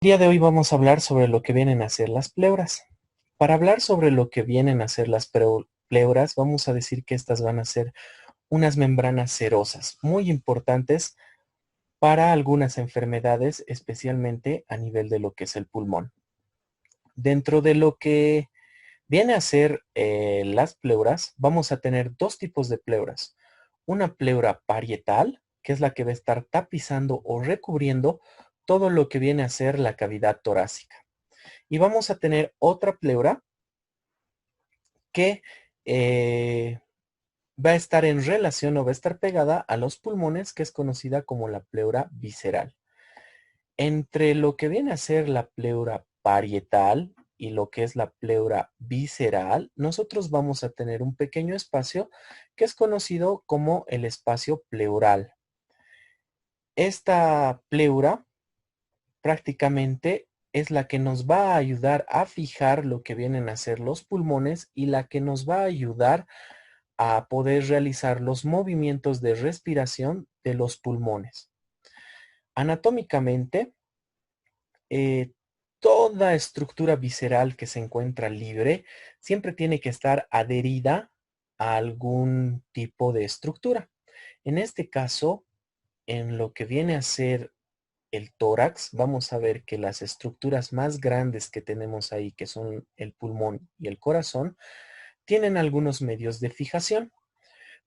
El día de hoy vamos a hablar sobre lo que vienen a ser las pleuras. Para hablar sobre lo que vienen a ser las pleuras, vamos a decir que estas van a ser unas membranas serosas, muy importantes para algunas enfermedades, especialmente a nivel de lo que es el pulmón. Dentro de lo que viene a ser las pleuras, vamos a tener dos tipos de pleuras. Una pleura parietal, que es la que va a estar tapizando o recubriendo todo lo que viene a ser la cavidad torácica. Y vamos a tener otra pleura que eh, va a estar en relación o va a estar pegada a los pulmones, que es conocida como la pleura visceral. Entre lo que viene a ser la pleura parietal y lo que es la pleura visceral, nosotros vamos a tener un pequeño espacio que es conocido como el espacio pleural. Esta pleura prácticamente es la que nos va a ayudar a fijar lo que vienen a ser los pulmones y la que nos va a ayudar a poder realizar los movimientos de respiración de los pulmones. Anatómicamente, eh, toda estructura visceral que se encuentra libre siempre tiene que estar adherida a algún tipo de estructura. En este caso, en lo que viene a ser el tórax, vamos a ver que las estructuras más grandes que tenemos ahí, que son el pulmón y el corazón, tienen algunos medios de fijación.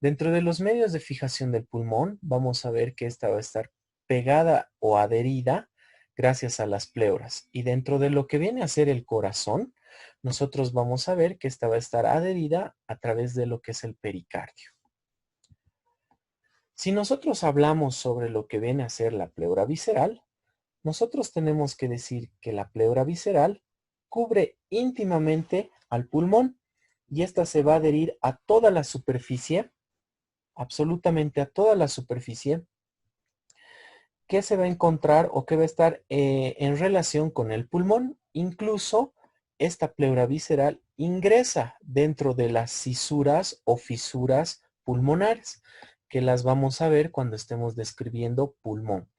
Dentro de los medios de fijación del pulmón, vamos a ver que esta va a estar pegada o adherida gracias a las pleuras. Y dentro de lo que viene a ser el corazón, nosotros vamos a ver que esta va a estar adherida a través de lo que es el pericardio. Si nosotros hablamos sobre lo que viene a ser la pleura visceral, nosotros tenemos que decir que la pleura visceral cubre íntimamente al pulmón y esta se va a adherir a toda la superficie, absolutamente a toda la superficie que se va a encontrar o que va a estar en relación con el pulmón. Incluso esta pleura visceral ingresa dentro de las cisuras o fisuras pulmonares, que las vamos a ver cuando estemos describiendo pulmón.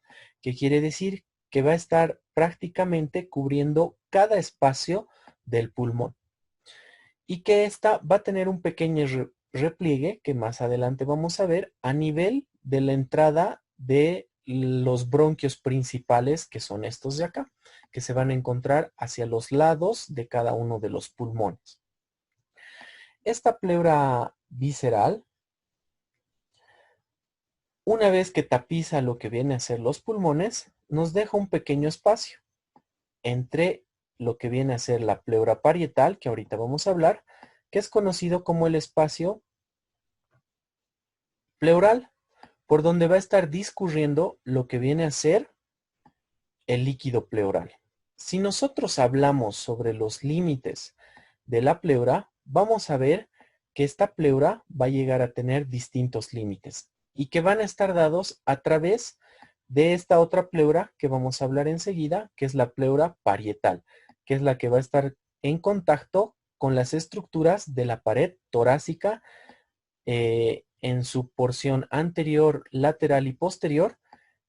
¿Qué quiere decir? Que va a estar prácticamente cubriendo cada espacio del pulmón y que esta va a tener un pequeño repliegue que más adelante vamos a ver a nivel de la entrada de los bronquios principales, que son estos de acá, que se van a encontrar hacia los lados de cada uno de los pulmones. Esta pleura visceral, una vez que tapiza lo que viene a ser los pulmones, nos deja un pequeño espacio entre lo que viene a ser la pleura parietal, que ahorita vamos a hablar, que es conocido como el espacio pleural, por donde va a estar discurriendo lo que viene a ser el líquido pleural. Si nosotros hablamos sobre los límites de la pleura, vamos a ver que esta pleura va a llegar a tener distintos límites y que van a estar dados a través de esta otra pleura que vamos a hablar enseguida, que es la pleura parietal, que es la que va a estar en contacto con las estructuras de la pared torácica en su porción anterior, lateral y posterior,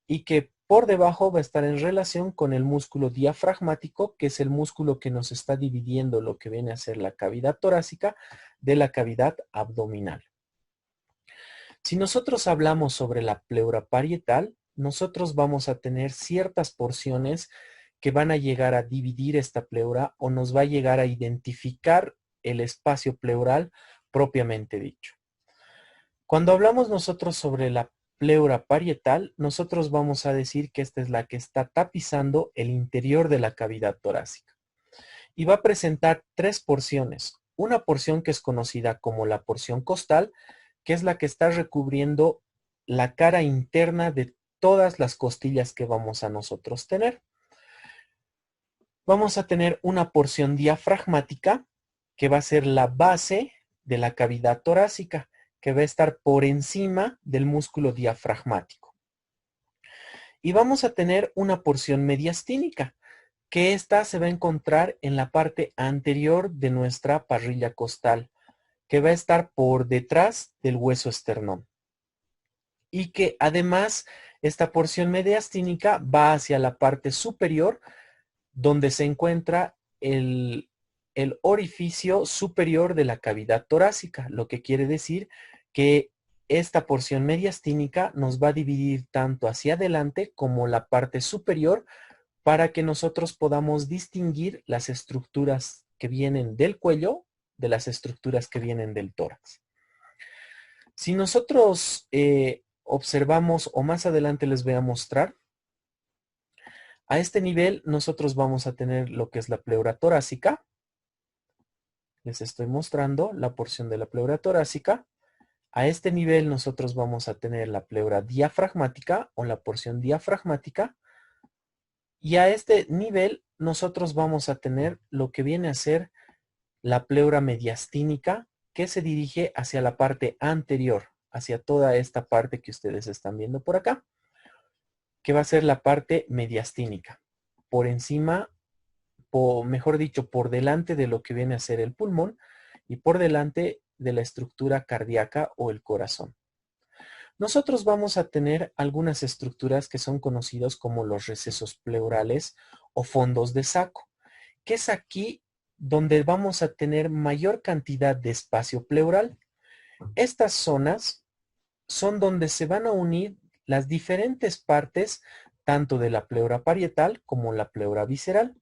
y que por debajo va a estar en relación con el músculo diafragmático, que es el músculo que nos está dividiendo lo que viene a ser la cavidad torácica de la cavidad abdominal. Si nosotros hablamos sobre la pleura parietal, nosotros vamos a tener ciertas porciones que van a llegar a dividir esta pleura o nos va a llegar a identificar el espacio pleural propiamente dicho. Cuando hablamos nosotros sobre la pleura parietal, nosotros vamos a decir que esta es la que está tapizando el interior de la cavidad torácica. Y va a presentar tres porciones. Una porción que es conocida como la porción costal, que es la que está recubriendo la cara interna de todas las costillas que vamos a nosotros tener. Vamos a tener una porción diafragmática, que va a ser la base de la cavidad torácica, que va a estar por encima del músculo diafragmático. Y vamos a tener una porción mediastínica, que esta se va a encontrar en la parte anterior de nuestra parrilla costal, que va a estar por detrás del hueso esternón. Y que además esta porción mediastínica va hacia la parte superior donde se encuentra el orificio superior de la cavidad torácica, lo que quiere decir que esta porción mediastínica nos va a dividir tanto hacia adelante como la parte superior para que nosotros podamos distinguir las estructuras que vienen del cuello de las estructuras que vienen del tórax. Si nosotros observamos, o más adelante les voy a mostrar, a este nivel nosotros vamos a tener lo que es la pleura torácica. Les estoy mostrando la porción de la pleura torácica. A este nivel nosotros vamos a tener la pleura diafragmática o la porción diafragmática. Y a este nivel nosotros vamos a tener lo que viene a ser la pleura mediastínica, que se dirige hacia la parte anterior, hacia toda esta parte que ustedes están viendo por acá, que va a ser la parte mediastínica. Por encima, mejor dicho, por delante de lo que viene a ser el pulmón y por delante de la estructura cardíaca o el corazón. Nosotros vamos a tener algunas estructuras que son conocidos como los recesos pleurales o fondos de saco, que es aquí donde vamos a tener mayor cantidad de espacio pleural. Estas zonas son donde se van a unir las diferentes partes tanto de la pleura parietal como la pleura visceral.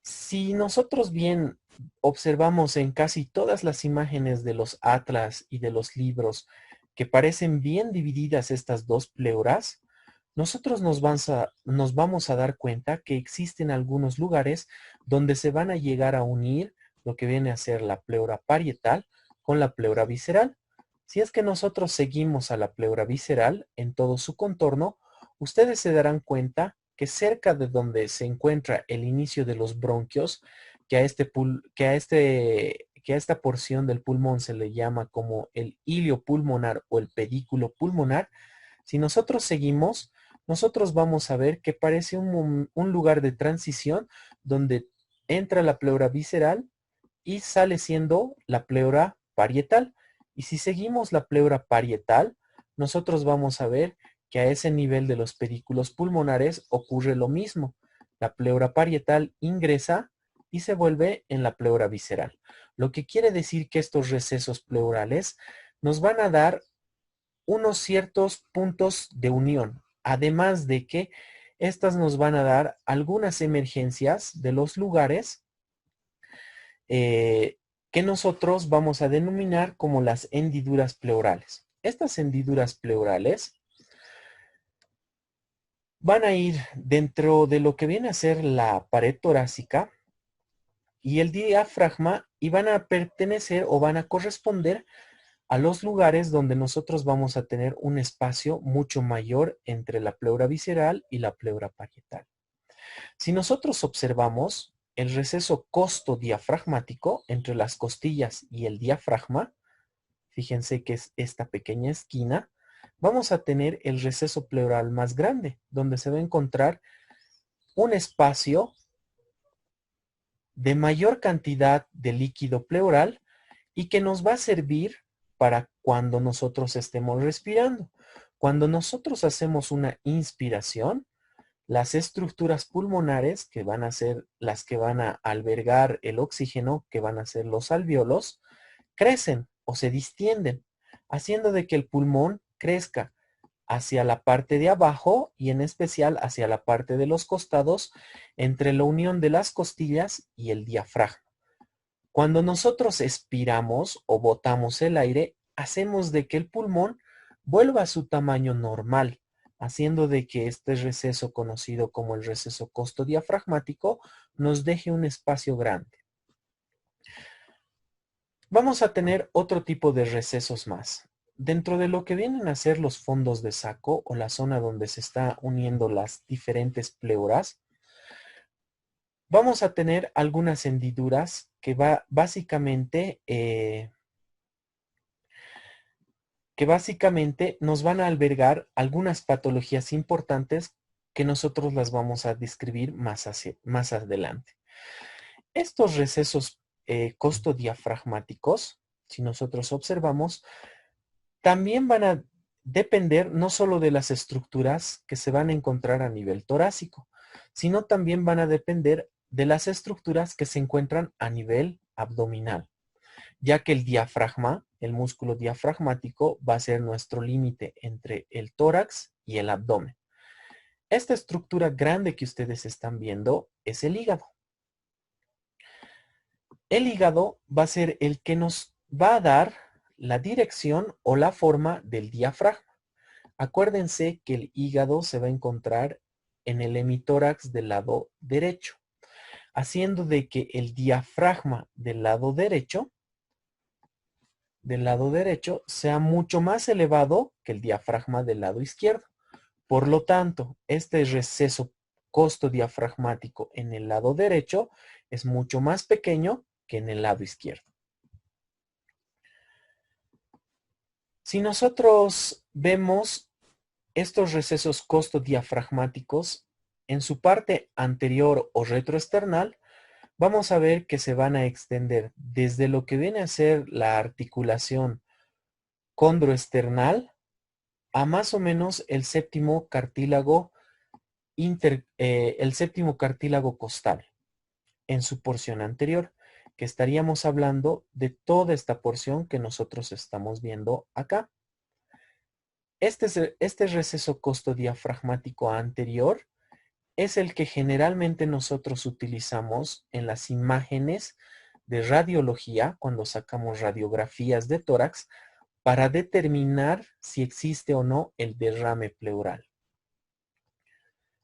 Si nosotros bien observamos en casi todas las imágenes de los atlas y de los libros que parecen bien divididas estas dos pleuras, nosotros nos vamos a dar cuenta que existen algunos lugares donde se van a llegar a unir lo que viene a ser la pleura parietal con la pleura visceral. Si es que nosotros seguimos a la pleura visceral en todo su contorno, ustedes se darán cuenta que cerca de donde se encuentra el inicio de los bronquios, que a esta porción del pulmón se le llama como el hilio pulmonar o el pedículo pulmonar, si nosotros seguimos, nosotros vamos a ver que parece un lugar de transición donde entra la pleura visceral y sale siendo la pleura parietal. Y si seguimos la pleura parietal, nosotros vamos a ver que a ese nivel de los pedículos pulmonares ocurre lo mismo. La pleura parietal ingresa y se vuelve en la pleura visceral. Lo que quiere decir que estos recesos pleurales nos van a dar unos ciertos puntos de unión, además de que estas nos van a dar algunas emergencias de los lugares que nosotros vamos a denominar como las hendiduras pleurales. Estas hendiduras pleurales van a ir dentro de lo que viene a ser la pared torácica y el diafragma y van a pertenecer o van a corresponder a los lugares donde nosotros vamos a tener un espacio mucho mayor entre la pleura visceral y la pleura parietal. Si nosotros observamos el receso costodiafragmático entre las costillas y el diafragma, fíjense que es esta pequeña esquina, vamos a tener el receso pleural más grande, donde se va a encontrar un espacio de mayor cantidad de líquido pleural y que nos va a servir para cuando nosotros estemos respirando. Cuando nosotros hacemos una inspiración, las estructuras pulmonares, que van a ser las que van a albergar el oxígeno, que van a ser los alvéolos, crecen o se distienden, haciendo de que el pulmón crezca hacia la parte de abajo y en especial hacia la parte de los costados, entre la unión de las costillas y el diafragma. Cuando nosotros expiramos o botamos el aire, hacemos de que el pulmón vuelva a su tamaño normal, haciendo de que este receso conocido como el receso costodiafragmático nos deje un espacio grande. Vamos a tener otro tipo de recesos más. Dentro de lo que vienen a ser los fondos de saco o la zona donde se está uniendo las diferentes pleuras, vamos a tener algunas hendiduras que básicamente nos van a albergar algunas patologías importantes que nosotros las vamos a describir más adelante. Estos recesos costodiafragmáticos, si nosotros observamos, también van a depender no solo de las estructuras que se van a encontrar a nivel torácico, sino también van a depender de las estructuras que se encuentran a nivel abdominal, ya que el diafragma, el músculo diafragmático, va a ser nuestro límite entre el tórax y el abdomen. Esta estructura grande que ustedes están viendo es el hígado. El hígado va a ser el que nos va a dar la dirección o la forma del diafragma. Acuérdense que el hígado se va a encontrar en el hemitórax del lado derecho, haciendo de que el diafragma del lado derecho sea mucho más elevado que el diafragma del lado izquierdo. Por lo tanto, este receso costodiafragmático en el lado derecho es mucho más pequeño que en el lado izquierdo. Si nosotros vemos estos recesos costodiafragmáticos en su parte anterior o retroesternal, vamos a ver que se van a extender desde lo que viene a ser la articulación condroesternal a más o menos el séptimo cartílago costal en su porción anterior, que estaríamos hablando de toda esta porción que nosotros estamos viendo acá. Este receso costodiafragmático anterior es el que generalmente nosotros utilizamos en las imágenes de radiología cuando sacamos radiografías de tórax para determinar si existe o no el derrame pleural.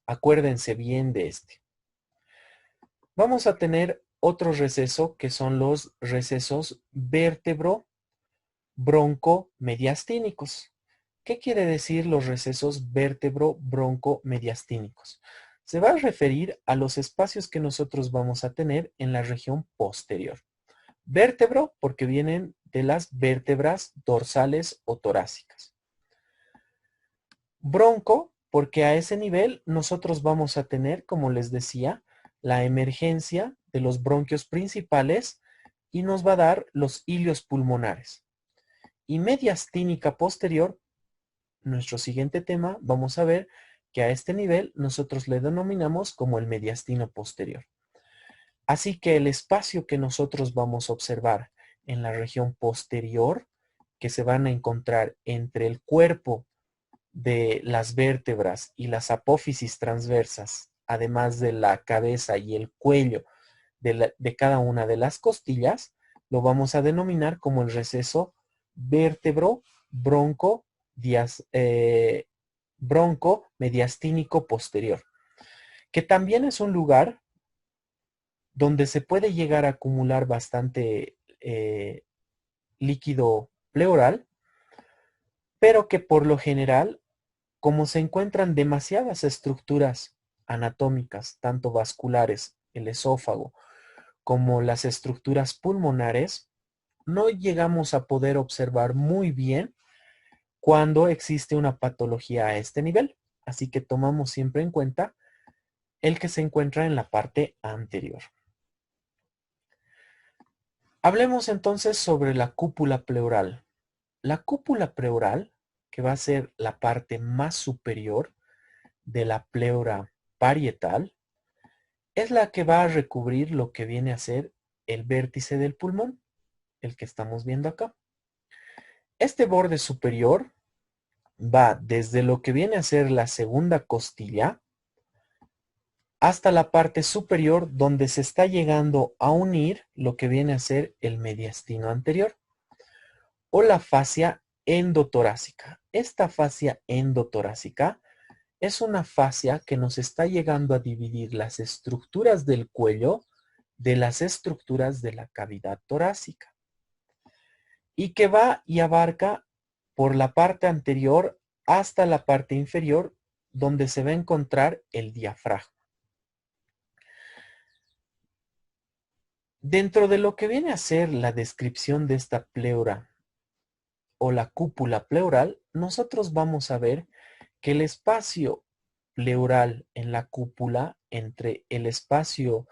Acuérdense bien de este. Vamos a tener otro receso que son los recesos vértebro-bronco-mediastínicos. ¿Qué quiere decir los recesos vértebro-bronco-mediastínicos? Se va a referir a los espacios que nosotros vamos a tener en la región posterior. Vértebro porque vienen de las vértebras dorsales o torácicas. Bronco porque a ese nivel nosotros vamos a tener, como les decía, la emergencia de los bronquios principales y nos va a dar los ilios pulmonares. Y mediastínica posterior, nuestro siguiente tema, vamos a ver que a este nivel nosotros le denominamos como el mediastino posterior. Así que el espacio que nosotros vamos a observar en la región posterior, que se van a encontrar entre el cuerpo de las vértebras y las apófisis transversas, además de la cabeza y el cuello de cada una de las costillas, lo vamos a denominar como el receso bronco-mediastínico posterior, que también es un lugar donde se puede llegar a acumular bastante líquido pleural, pero que por lo general, como se encuentran demasiadas estructuras anatómicas, tanto vasculares, el esófago, como las estructuras pulmonares, no llegamos a poder observar muy bien cuando existe una patología a este nivel. Así que tomamos siempre en cuenta el que se encuentra en la parte anterior. Hablemos entonces sobre la cúpula pleural. La cúpula pleural, que va a ser la parte más superior de la pleura parietal, es la que va a recubrir lo que viene a ser el vértice del pulmón, el que estamos viendo acá. Este borde superior va desde lo que viene a ser la segunda costilla hasta la parte superior donde se está llegando a unir lo que viene a ser el mediastino anterior o la fascia endotorácica. Esta fascia endotorácica es una fascia que nos está llegando a dividir las estructuras del cuello de las estructuras de la cavidad torácica y que va y abarca por la parte anterior hasta la parte inferior donde se va a encontrar el diafragma. Dentro de lo que viene a ser la descripción de esta pleura o la cúpula pleural, nosotros vamos a ver que el espacio pleural en la cúpula entre el espacio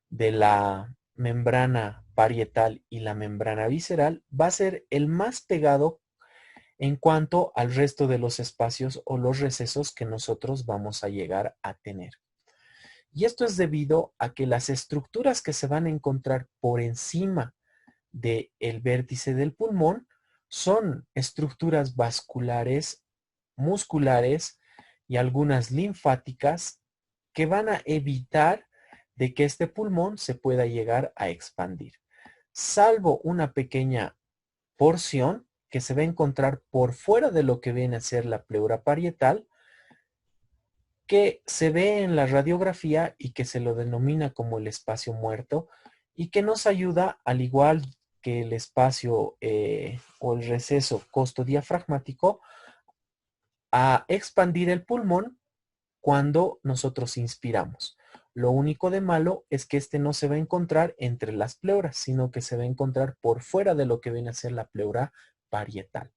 de la membrana parietal y la membrana visceral va a ser el más pegado en cuanto al resto de los espacios o los recesos que nosotros vamos a llegar a tener. Y esto es debido a que las estructuras que se van a encontrar por encima del vértice del pulmón son estructuras vasculares, musculares y algunas linfáticas que van a evitar de que este pulmón se pueda llegar a expandir, salvo una pequeña porción que se va a encontrar por fuera de lo que viene a ser la pleura parietal, que se ve en la radiografía y que se lo denomina como el espacio muerto y que nos ayuda, al igual que el espacio o el receso costodiafragmático, a expandir el pulmón cuando nosotros inspiramos. Lo único de malo es que este no se va a encontrar entre las pleuras, sino que se va a encontrar por fuera de lo que viene a ser la pleura parietal.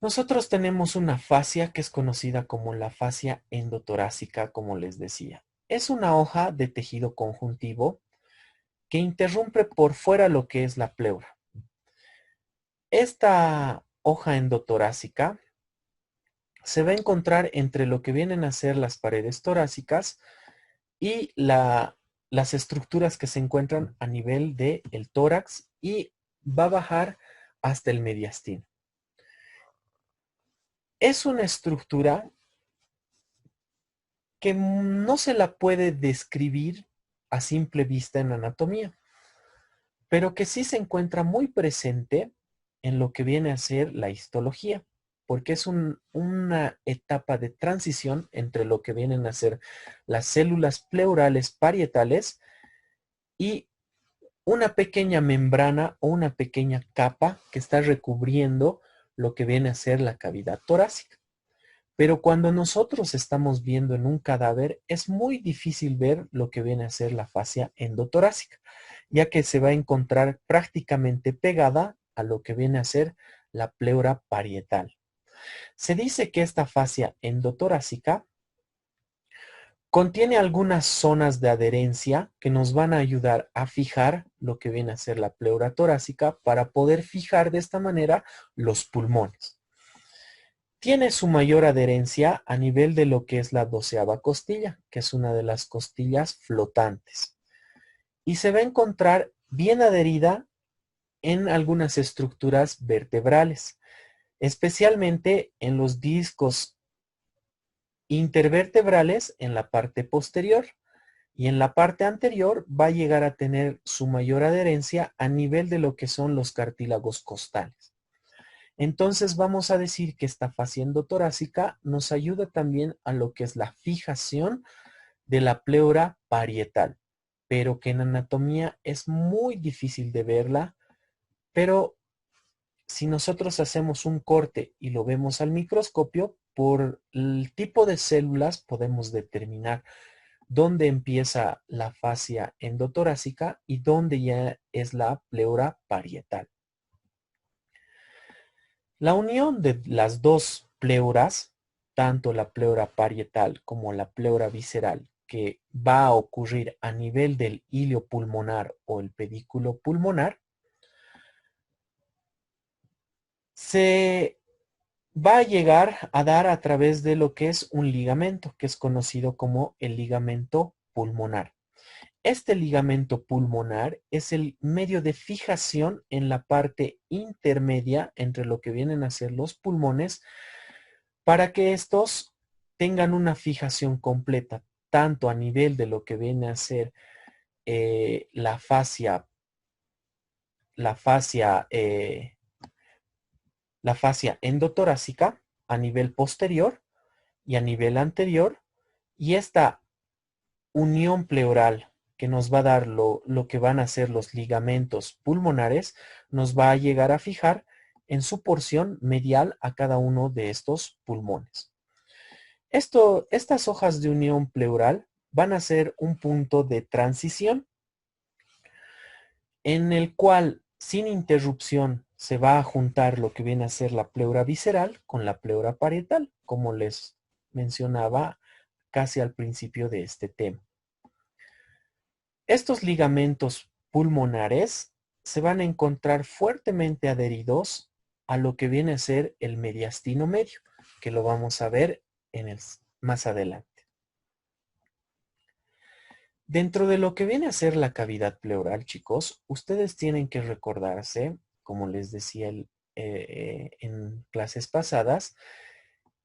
Nosotros tenemos una fascia que es conocida como la fascia endotorácica, como les decía. Es una hoja de tejido conjuntivo que interrumpe por fuera lo que es la pleura. Esta hoja endotorácica se va a encontrar entre lo que vienen a ser las paredes torácicas y las estructuras que se encuentran a nivel del tórax y va a bajar hasta el mediastino. Es una estructura que no se la puede describir a simple vista en anatomía, pero que sí se encuentra muy presente en lo que viene a ser la histología, porque es una etapa de transición entre lo que vienen a ser las células pleurales parietales y una pequeña membrana o una pequeña capa que está recubriendo lo que viene a ser la cavidad torácica. Pero cuando nosotros estamos viendo en un cadáver, es muy difícil ver lo que viene a ser la fascia endotorácica, ya que se va a encontrar prácticamente pegada a lo que viene a ser la pleura parietal. Se dice que esta fascia endotorácica contiene algunas zonas de adherencia que nos van a ayudar a fijar lo que viene a ser la pleura torácica para poder fijar de esta manera los pulmones. Tiene su mayor adherencia a nivel de lo que es la 12ª costilla, que es una de las costillas flotantes. Y se va a encontrar bien adherida en algunas estructuras vertebrales, especialmente en los discos intervertebrales en la parte posterior. Y en la parte anterior va a llegar a tener su mayor adherencia a nivel de lo que son los cartílagos costales. Entonces vamos a decir que esta fascia endotorácica nos ayuda también a lo que es la fijación de la pleura parietal, pero que en anatomía es muy difícil de verla, pero si nosotros hacemos un corte y lo vemos al microscopio, por el tipo de células podemos determinar dónde empieza la fascia endotorácica y dónde ya es la pleura parietal. La unión de las dos pleuras, tanto la pleura parietal como la pleura visceral, que va a ocurrir a nivel del hilio pulmonar o el pedículo pulmonar, se va a llegar a dar a través de lo que es un ligamento, que es conocido como el ligamento pulmonar. Este ligamento pulmonar es el medio de fijación en la parte intermedia entre lo que vienen a ser los pulmones para que estos tengan una fijación completa, tanto a nivel de lo que viene a ser la fascia, la fascia, la fascia endotorácica a nivel posterior y a nivel anterior, y esta unión pleural que nos va a dar lo que van a ser los ligamentos pulmonares, nos va a llegar a fijar en su porción medial a cada uno de estos pulmones. Estas hojas de unión pleural van a ser un punto de transición en el cual sin interrupción se va a juntar lo que viene a ser la pleura visceral con la pleura parietal, como les mencionaba casi al principio de este tema. Estos ligamentos pulmonares se van a encontrar fuertemente adheridos a lo que viene a ser el mediastino medio, que lo vamos a ver en el más adelante. Dentro de lo que viene a ser la cavidad pleural, chicos, ustedes tienen que recordarse, como les decía en clases pasadas,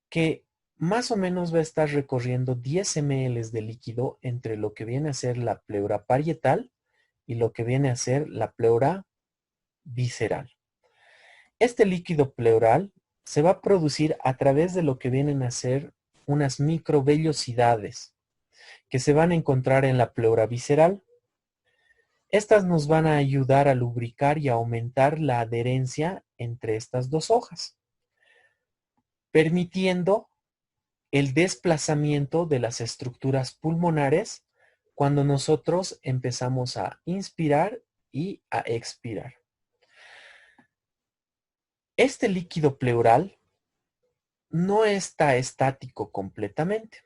que más o menos va a estar recorriendo 10 ml de líquido entre lo que viene a ser la pleura parietal y lo que viene a ser la pleura visceral. Este líquido pleural se va a producir a través de lo que vienen a ser unas microvellosidades que se van a encontrar en la pleura visceral. Estas nos van a ayudar a lubricar y a aumentar la adherencia entre estas dos hojas, permitiendo el desplazamiento de las estructuras pulmonares cuando nosotros empezamos a inspirar y a expirar. Este líquido pleural no está estático completamente,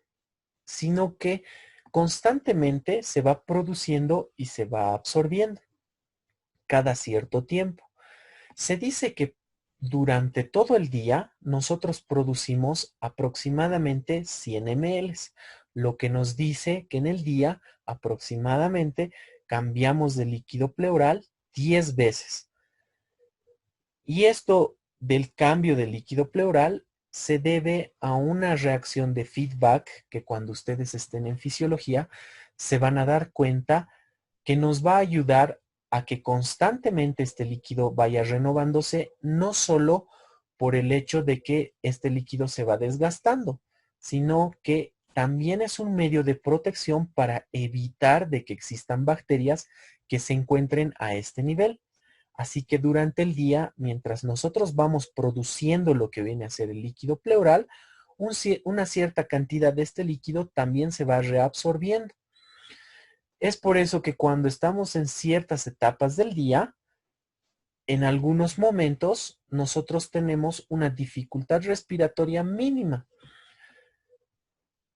sino que constantemente se va produciendo y se va absorbiendo cada cierto tiempo. Se dice que durante todo el día nosotros producimos aproximadamente 100 ml, lo que nos dice que en el día aproximadamente cambiamos de líquido pleural 10 veces. Y esto del cambio de líquido pleural se debe a una reacción de feedback que cuando ustedes estén en fisiología se van a dar cuenta que nos va a ayudar a que constantemente este líquido vaya renovándose, no solo por el hecho de que este líquido se va desgastando, sino que también es un medio de protección para evitar de que existan bacterias que se encuentren a este nivel. Así que durante el día, mientras nosotros vamos produciendo lo que viene a ser el líquido pleural, una cierta cantidad de este líquido también se va reabsorbiendo. Es por eso que cuando estamos en ciertas etapas del día, en algunos momentos nosotros tenemos una dificultad respiratoria mínima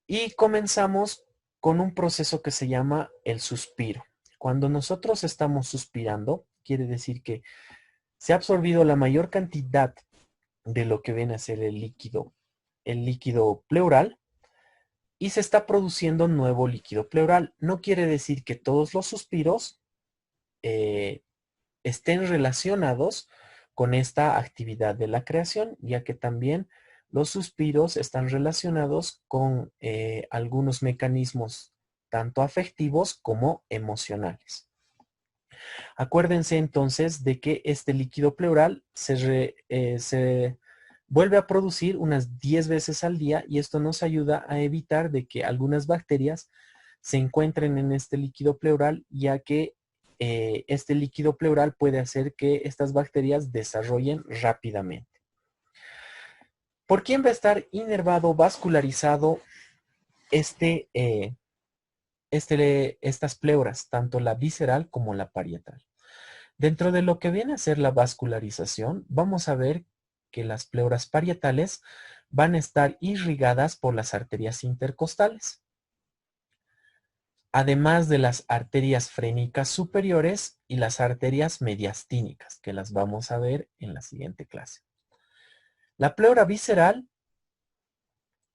y comenzamos con un proceso que se llama el suspiro. Cuando nosotros estamos suspirando, quiere decir que se ha absorbido la mayor cantidad de lo que viene a ser el líquido pleural, y se está produciendo nuevo líquido pleural. No quiere decir que todos los suspiros estén relacionados con esta actividad de la creación, ya que también los suspiros están relacionados con algunos mecanismos tanto afectivos como emocionales. Acuérdense entonces de que este líquido pleural se vuelve a producir unas 10 veces al día, y esto nos ayuda a evitar de que algunas bacterias se encuentren en este líquido pleural, ya que este líquido pleural puede hacer que estas bacterias desarrollen rápidamente. ¿Por quién va a estar inervado, vascularizado estas pleuras, tanto la visceral como la parietal? Dentro de lo que viene a ser la vascularización, vamos a ver que las pleuras parietales van a estar irrigadas por las arterias intercostales, además de las arterias frénicas superiores y las arterias mediastínicas, que las vamos a ver en la siguiente clase. La pleura visceral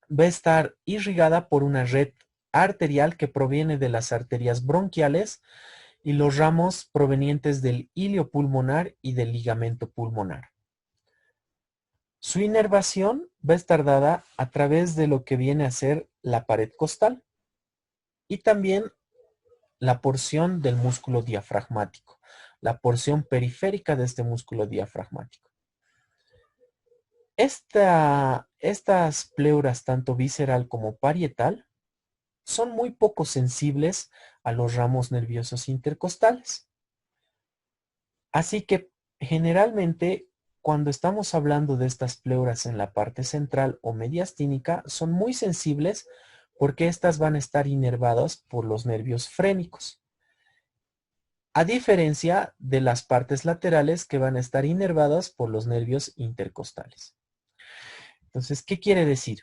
va a estar irrigada por una red arterial que proviene de las arterias bronquiales y los ramos provenientes del ilio pulmonar y del ligamento pulmonar. Su inervación va a estar dada a través de lo que viene a ser la pared costal y también la porción del músculo diafragmático, la porción periférica de este músculo diafragmático. Estas pleuras, tanto visceral como parietal, son muy poco sensibles a los ramos nerviosos intercostales. Así que generalmente cuando estamos hablando de estas pleuras en la parte central o mediastínica, son muy sensibles porque estas van a estar inervadas por los nervios frénicos, a diferencia de las partes laterales que van a estar inervadas por los nervios intercostales. Entonces, ¿qué quiere decir?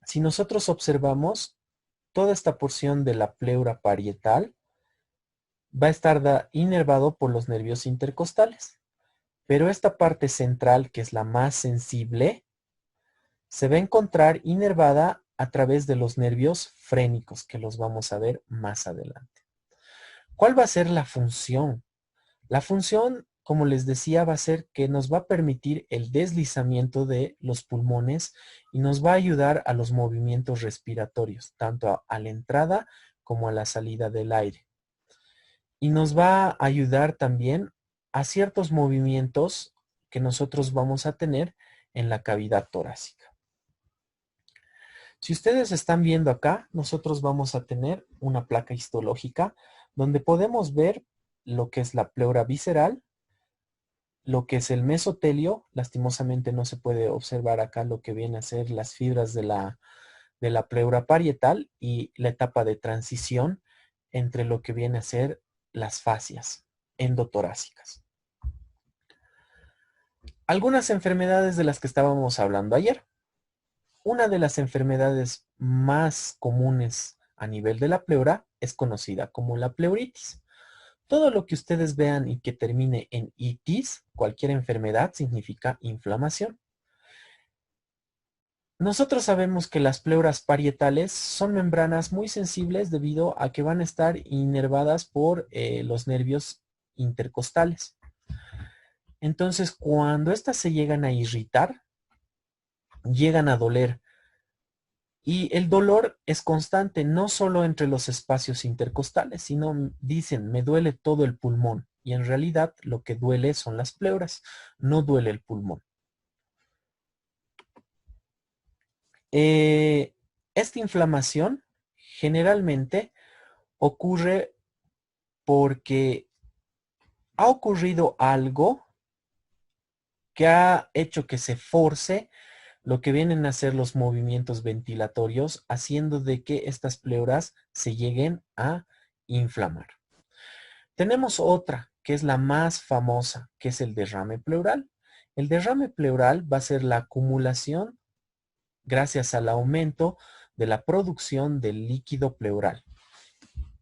Si nosotros observamos toda esta porción de la pleura parietal, va a estar inervado por los nervios intercostales. Pero esta parte central, que es la más sensible, se va a encontrar inervada a través de los nervios frénicos, que los vamos a ver más adelante. ¿Cuál va a ser la función? La función, como les decía, va a ser que nos va a permitir el deslizamiento de los pulmones y nos va a ayudar a los movimientos respiratorios, tanto a la entrada como a la salida del aire. Y nos va a ayudar también a ciertos movimientos que nosotros vamos a tener en la cavidad torácica. Si ustedes están viendo acá, nosotros vamos a tener una placa histológica donde podemos ver lo que es la pleura visceral, lo que es el mesotelio. Lastimosamente no se puede observar acá lo que viene a ser las fibras de la pleura parietal y la etapa de transición entre lo que viene a ser las fascias endotorácicas. Algunas enfermedades de las que estábamos hablando ayer. Una de las enfermedades más comunes a nivel de la pleura es conocida como la pleuritis. Todo lo que ustedes vean y que termine en itis, cualquier enfermedad, significa inflamación. Nosotros sabemos que las pleuras parietales son membranas muy sensibles debido a que van a estar inervadas por los nervios intercostales. Entonces, cuando estas se llegan a irritar, llegan a doler. Y el dolor es constante, no solo entre los espacios intercostales, sino dicen, me duele todo el pulmón. Y en realidad lo que duele son las pleuras, no duele el pulmón. Esta inflamación generalmente ocurre porque ha ocurrido algo que ha hecho que se force lo que vienen a ser los movimientos ventilatorios, haciendo de que estas pleuras se lleguen a inflamar. Tenemos otra, que es la más famosa, que es el derrame pleural. El derrame pleural va a ser la acumulación gracias al aumento de la producción del líquido pleural.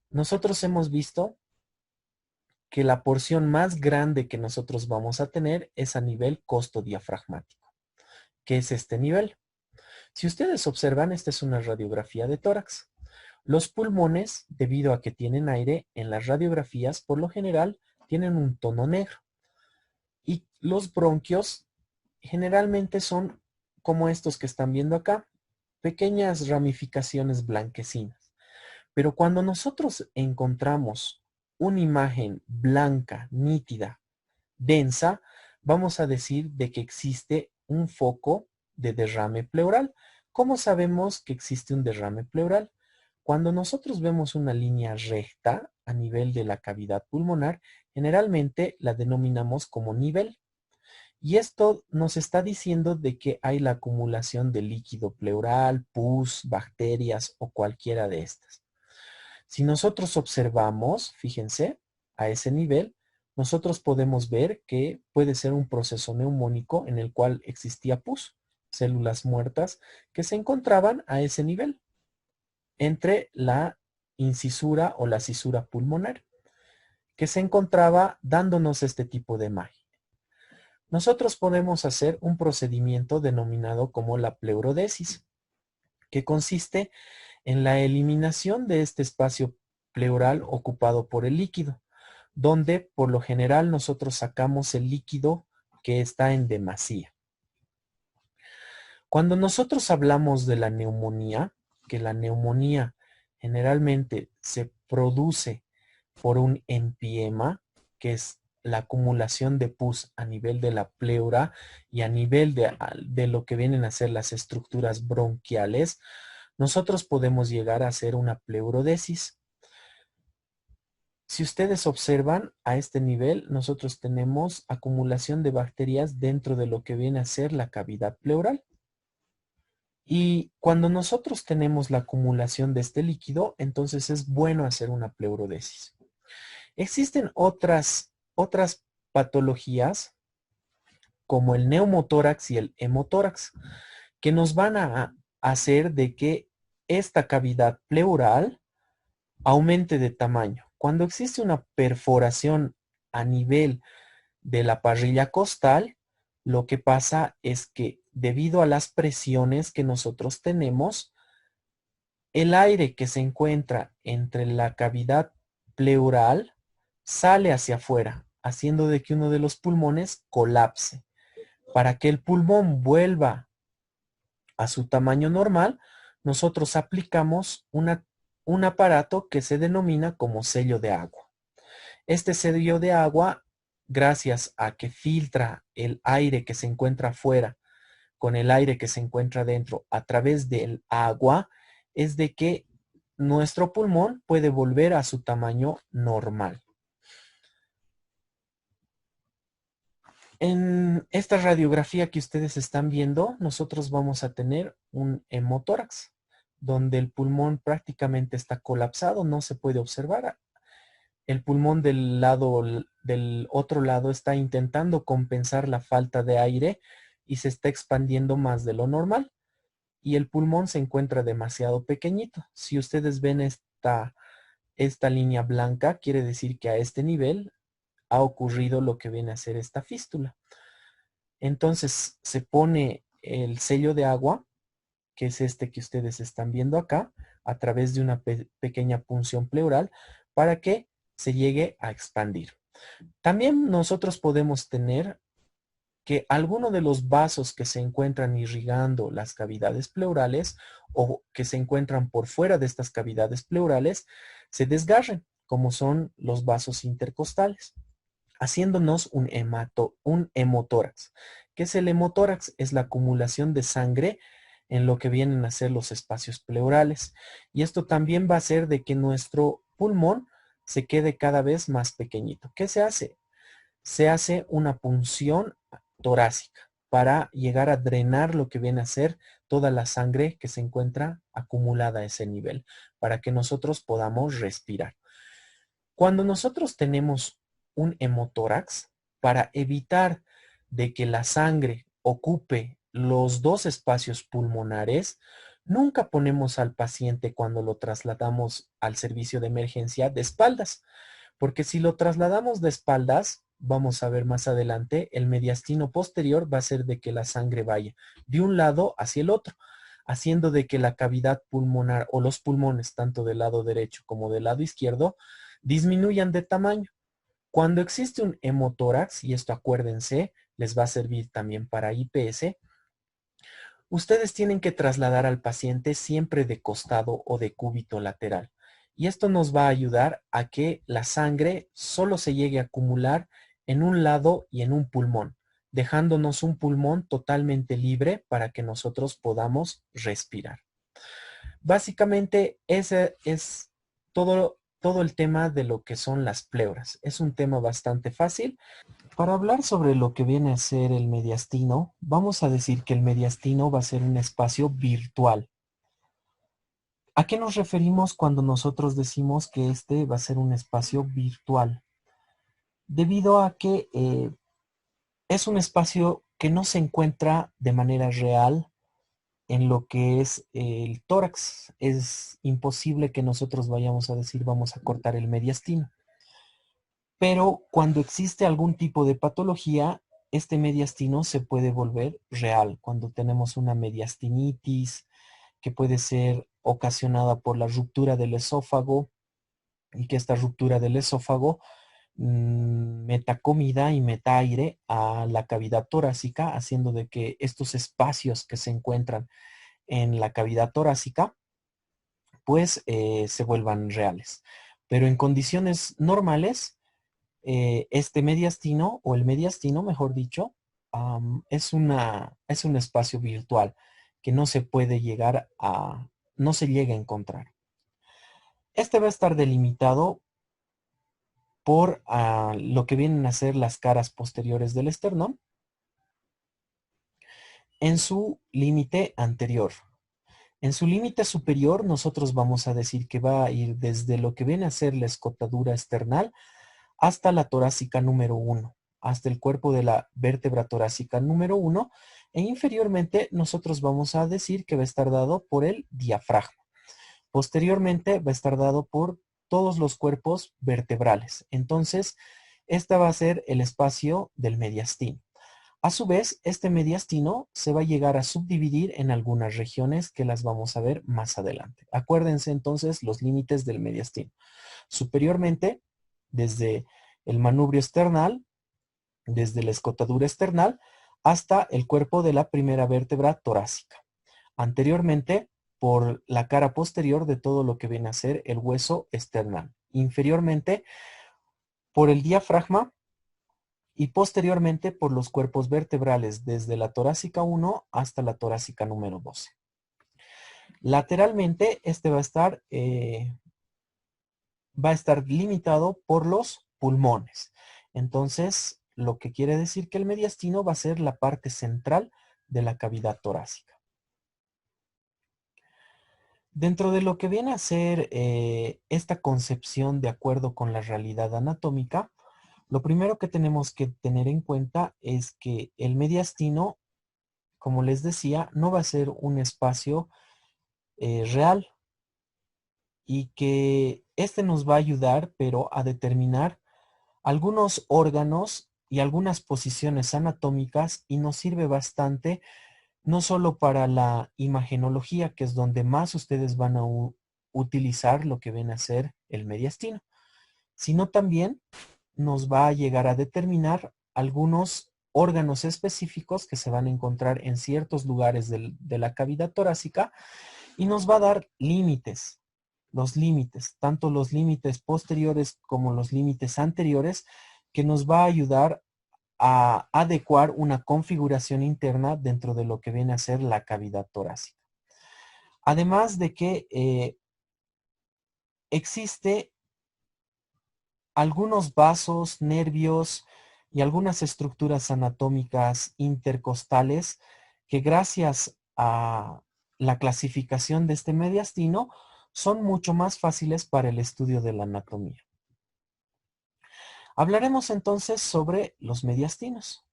Nosotros hemos visto que la porción más grande que nosotros vamos a tener es a nivel costodiafragmático, que es este nivel. Si ustedes observan, esta es una radiografía de tórax. Los pulmones, debido a que tienen aire, en las radiografías, por lo general, tienen un tono negro. Y los bronquios generalmente son como estos que están viendo acá, pequeñas ramificaciones blanquecinas. Pero cuando nosotros encontramos una imagen blanca, nítida, densa, vamos a decir de que existe un foco de derrame pleural. ¿Cómo sabemos que existe un derrame pleural? Cuando nosotros vemos una línea recta a nivel de la cavidad pulmonar, generalmente la denominamos como nivel. Y esto nos está diciendo de que hay la acumulación de líquido pleural, pus, bacterias o cualquiera de estas. Si nosotros observamos, fíjense, a ese nivel, nosotros podemos ver que puede ser un proceso neumónico en el cual existía pus, células muertas que se encontraban a ese nivel, entre la incisura o la cisura pulmonar, que se encontraba dándonos este tipo de imagen. Nosotros podemos hacer un procedimiento denominado como la pleurodesis, que consiste en la eliminación de este espacio pleural ocupado por el líquido, donde por lo general nosotros sacamos el líquido que está en demasía. Cuando nosotros hablamos de la neumonía, que la neumonía generalmente se produce por un empiema, que es la acumulación de pus a nivel de la pleura y a nivel de lo que vienen a ser las estructuras bronquiales, nosotros podemos llegar a hacer una pleurodesis. Si ustedes observan a este nivel, nosotros tenemos acumulación de bacterias dentro de lo que viene a ser la cavidad pleural. Y cuando nosotros tenemos la acumulación de este líquido, entonces es bueno hacer una pleurodesis. Existen otras patologías como el neumotórax y el hemotórax que nos van a hacer de que esta cavidad pleural aumente de tamaño. Cuando existe una perforación a nivel de la parrilla costal, lo que pasa es que debido a las presiones que nosotros tenemos, el aire que se encuentra entre la cavidad pleural sale hacia afuera, haciendo de que uno de los pulmones colapse. Para que el pulmón vuelva a su tamaño normal, nosotros aplicamos un aparato que se denomina como sello de agua. Este sello de agua, gracias a que filtra el aire que se encuentra afuera con el aire que se encuentra dentro a través del agua, es de que nuestro pulmón puede volver a su tamaño normal. En esta radiografía que ustedes están viendo, nosotros vamos a tener un hemotórax, donde el pulmón prácticamente está colapsado, no se puede observar. El pulmón del otro lado está intentando compensar la falta de aire y se está expandiendo más de lo normal. Y el pulmón se encuentra demasiado pequeñito. Si ustedes ven esta línea blanca, quiere decir que a este nivel ha ocurrido lo que viene a ser esta fístula. Entonces se pone el sello de agua, que es este que ustedes están viendo acá, a través de una pequeña punción pleural para que se llegue a expandir. También nosotros podemos tener que alguno de los vasos que se encuentran irrigando las cavidades pleurales o que se encuentran por fuera de estas cavidades pleurales se desgarren, como son los vasos intercostales, haciéndonos un hemotórax. ¿Qué es el hemotórax? Es la acumulación de sangre en lo que vienen a ser los espacios pleurales. Y esto también va a hacer de que nuestro pulmón se quede cada vez más pequeñito. ¿Qué se hace? Se hace una punción torácica para llegar a drenar lo que viene a ser toda la sangre que se encuentra acumulada a ese nivel, para que nosotros podamos respirar. Cuando nosotros tenemos un hemotórax, para evitar de que la sangre ocupe los dos espacios pulmonares, nunca ponemos al paciente cuando lo trasladamos al servicio de emergencia de espaldas, porque si lo trasladamos de espaldas, vamos a ver más adelante, el mediastino posterior va a ser de que la sangre vaya de un lado hacia el otro, haciendo de que la cavidad pulmonar o los pulmones, tanto del lado derecho como del lado izquierdo, disminuyan de tamaño. Cuando existe un hemotórax, y esto acuérdense, les va a servir también para IPS, ustedes tienen que trasladar al paciente siempre de costado o de cúbito lateral. Y esto nos va a ayudar a que la sangre solo se llegue a acumular en un lado y en un pulmón, dejándonos un pulmón totalmente libre para que nosotros podamos respirar. Básicamente ese es todo el tema de lo que son las pleuras. Es un tema bastante fácil. Para hablar sobre lo que viene a ser el mediastino, vamos a decir que el mediastino va a ser un espacio virtual. ¿A qué nos referimos cuando nosotros decimos que este va a ser un espacio virtual? Debido a que es un espacio que no se encuentra de manera real en lo que es el tórax. Es imposible que nosotros vayamos a decir vamos a cortar el mediastino. Pero cuando existe algún tipo de patología, este mediastino se puede volver real. Cuando tenemos una mediastinitis, que puede ser ocasionada por la ruptura del esófago, y que esta ruptura del esófago meta comida y meta aire a la cavidad torácica, haciendo de que estos espacios que se encuentran en la cavidad torácica, pues se vuelvan reales. Pero en condiciones normales, este mediastino, o el mediastino, mejor dicho, es un espacio virtual que no se puede no se llega a encontrar. Este va a estar delimitado por lo que vienen a ser las caras posteriores del esternón en su límite anterior. En su límite superior, nosotros vamos a decir que va a ir desde lo que viene a ser la escotadura esternal hasta la torácica número 1, hasta el cuerpo de la vértebra torácica número 1, e inferiormente nosotros vamos a decir que va a estar dado por el diafragma. Posteriormente va a estar dado por todos los cuerpos vertebrales. Entonces, este va a ser el espacio del mediastino. A su vez, este mediastino se va a llegar a subdividir en algunas regiones que las vamos a ver más adelante. Acuérdense entonces los límites del mediastino. Superiormente, desde el manubrio esternal, desde la escotadura esternal, hasta el cuerpo de la primera vértebra torácica. Anteriormente, por la cara posterior de todo lo que viene a ser el hueso esternal. Inferiormente, por el diafragma y posteriormente por los cuerpos vertebrales desde la torácica 1 hasta la torácica número 12. Lateralmente, este va a estar limitado por los pulmones. Entonces, lo que quiere decir que el mediastino va a ser la parte central de la cavidad torácica. Dentro de lo que viene a ser esta concepción de acuerdo con la realidad anatómica, lo primero que tenemos que tener en cuenta es que el mediastino, como les decía, no va a ser un espacio real y que este nos va a ayudar, pero a determinar algunos órganos y algunas posiciones anatómicas y nos sirve bastante no solo para la imagenología, que es donde más ustedes van a utilizar lo que viene a ser el mediastino, sino también nos va a llegar a determinar algunos órganos específicos que se van a encontrar en ciertos lugares de la cavidad torácica y nos va a dar límites, los límites, tanto los límites posteriores como los límites anteriores, que nos va a ayudar a adecuar una configuración interna dentro de lo que viene a ser la cavidad torácica. Además de que existe algunos vasos, nervios y algunas estructuras anatómicas intercostales que gracias a la clasificación de este mediastino son mucho más fáciles para el estudio de la anatomía. Hablaremos entonces sobre los mediastinos.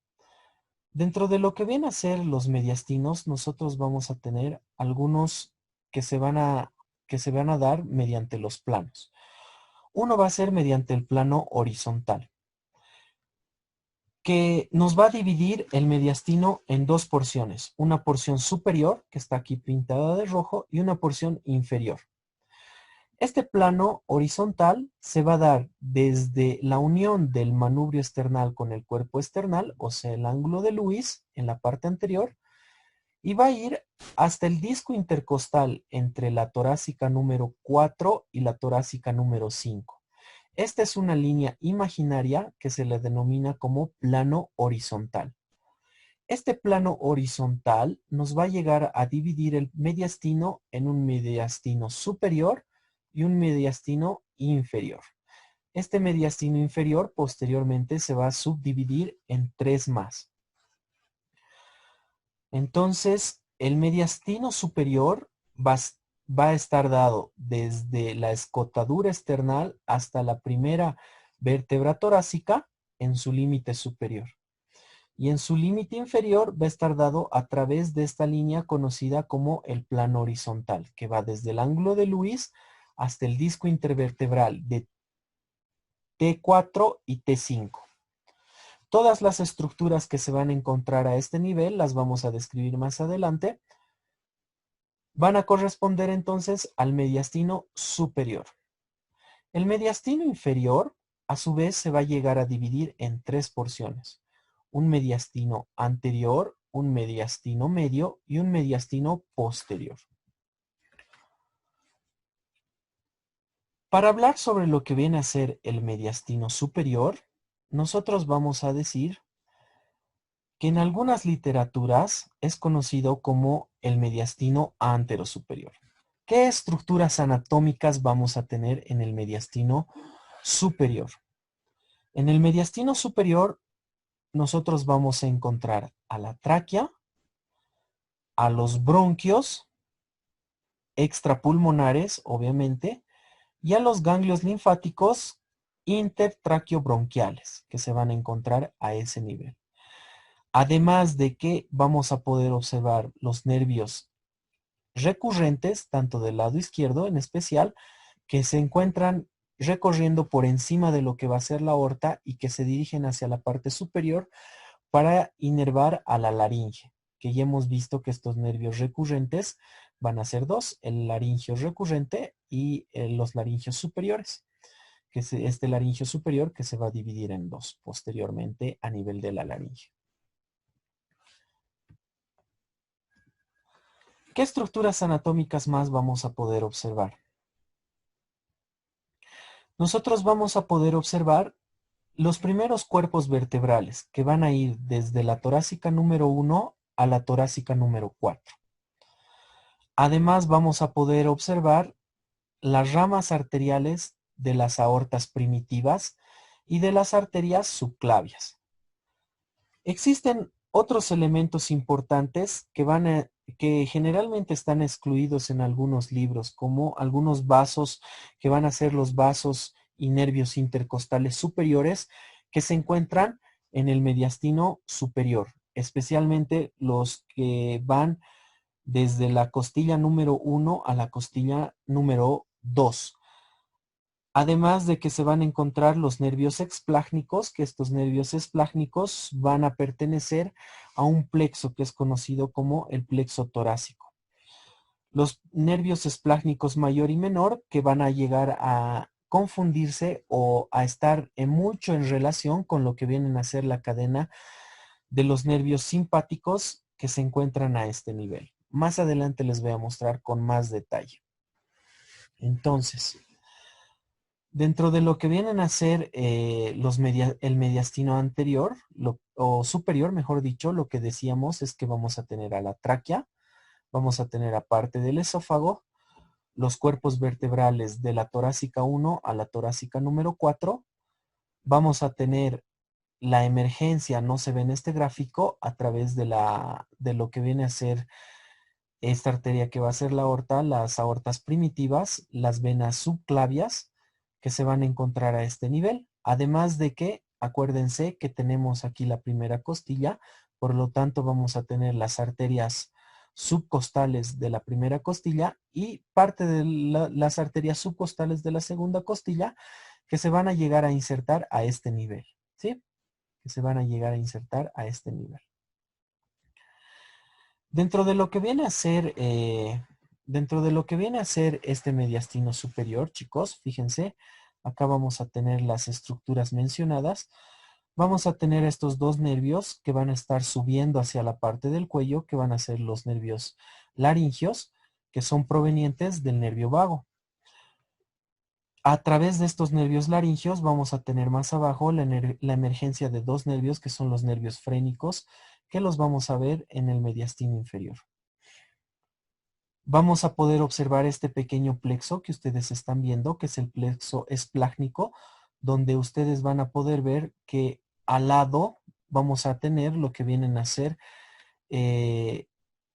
Dentro de lo que vienen a ser los mediastinos, nosotros vamos a tener algunos que se van a dar mediante los planos. Uno va a ser mediante el plano horizontal, que nos va a dividir el mediastino en dos porciones. Una porción superior, que está aquí pintada de rojo, y una porción inferior. Este plano horizontal se va a dar desde la unión del manubrio esternal con el cuerpo esternal, o sea, el ángulo de Lewis en la parte anterior, y va a ir hasta el disco intercostal entre la torácica número 4 y la torácica número 5. Esta es una línea imaginaria que se le denomina como plano horizontal. Este plano horizontal nos va a llegar a dividir el mediastino en un mediastino superior y un mediastino inferior. Este mediastino inferior posteriormente se va a subdividir en tres más. Entonces, el mediastino superior va a estar dado desde la escotadura esternal hasta la primera vértebra torácica en su límite superior. Y en su límite inferior va a estar dado a través de esta línea conocida como el plano horizontal, que va desde el ángulo de Lewis hasta el disco intervertebral de T4 y T5. Todas las estructuras que se van a encontrar a este nivel, las vamos a describir más adelante, van a corresponder entonces al mediastino superior. El mediastino inferior, a su vez, se va a llegar a dividir en tres porciones. Un mediastino anterior, un mediastino medio y un mediastino posterior. Para hablar sobre lo que viene a ser el mediastino superior, nosotros vamos a decir que en algunas literaturas es conocido como el mediastino anterosuperior. ¿Qué estructuras anatómicas vamos a tener en el mediastino superior? En el mediastino superior nosotros vamos a encontrar a la tráquea, a los bronquios extrapulmonares, obviamente, y a los ganglios linfáticos intertraqueobronquiales que se van a encontrar a ese nivel. Además de que vamos a poder observar los nervios recurrentes, tanto del lado izquierdo en especial, que se encuentran recorriendo por encima de lo que va a ser la aorta y que se dirigen hacia la parte superior para inervar a la laringe, que ya hemos visto que estos nervios recurrentes van a ser dos, el laringio recurrente y los laringios superiores, que es este laringio superior que se va a dividir en dos posteriormente a nivel de la laringe. ¿Qué estructuras anatómicas más vamos a poder observar? Nosotros vamos a poder observar los primeros cuerpos vertebrales que van a ir desde la torácica número 1 a la torácica número 4. Además vamos a poder observar las ramas arteriales de las aortas primitivas y de las arterias subclavias. Existen otros elementos importantes que generalmente están excluidos en algunos libros, como algunos vasos que van a ser los vasos y nervios intercostales superiores que se encuentran en el mediastino superior, especialmente los que van desde la costilla número 1 a la costilla número 2. Además de que se van a encontrar los nervios explágnicos, que estos nervios explágnicos van a pertenecer a un plexo que es conocido como el plexo torácico. Los nervios explágnicos mayor y menor que van a llegar a confundirse o a estar mucho en relación con lo que vienen a ser la cadena de los nervios simpáticos que se encuentran a este nivel. Más adelante les voy a mostrar con más detalle. Entonces, dentro de lo que vienen a ser el mediastino anterior, o superior, mejor dicho, lo que decíamos es que vamos a tener a la tráquea, vamos a tener aparte del esófago, los cuerpos vertebrales de la torácica 1 a la torácica número 4, vamos a tener la emergencia, no se ve en este gráfico, a través de lo que viene a ser esta arteria que va a ser la aorta, las aortas primitivas, las venas subclavias que se van a encontrar a este nivel. Además de que, acuérdense que tenemos aquí la primera costilla, por lo tanto vamos a tener las arterias subcostales de la primera costilla y parte de las arterias subcostales de la segunda costilla que se van a llegar a insertar a este nivel, ¿sí? Que se van a llegar a insertar a este nivel. Dentro de lo que viene a ser, este mediastino superior, chicos, fíjense, acá vamos a tener las estructuras mencionadas. Vamos a tener estos dos nervios que van a estar subiendo hacia la parte del cuello, que van a ser los nervios laringios, que son provenientes del nervio vago. A través de estos nervios laringios vamos a tener más abajo la emergencia de dos nervios que son los nervios frénicos, que los vamos a ver en el mediastino inferior. Vamos a poder observar este pequeño plexo que ustedes están viendo, que es el plexo esplácnico, donde ustedes van a poder ver que al lado vamos a tener lo que vienen a ser eh,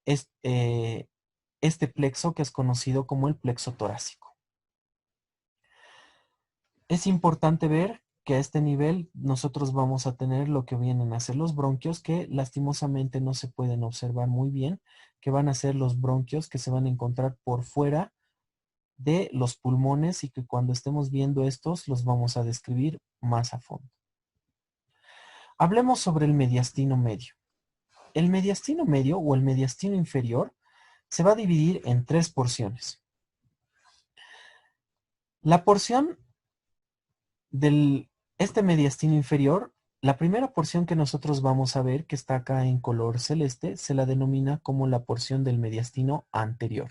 este plexo que es conocido como el plexo torácico. Es importante ver que a este nivel nosotros vamos a tener lo que vienen a ser los bronquios, que lastimosamente no se pueden observar muy bien, que van a ser los bronquios que se van a encontrar por fuera de los pulmones y que cuando estemos viendo estos los vamos a describir más a fondo. Hablemos sobre el mediastino medio. El mediastino medio o el mediastino inferior se va a dividir en tres porciones. La porción este mediastino inferior, la primera porción que nosotros vamos a ver, que está acá en color celeste, se la denomina como la porción del mediastino anterior.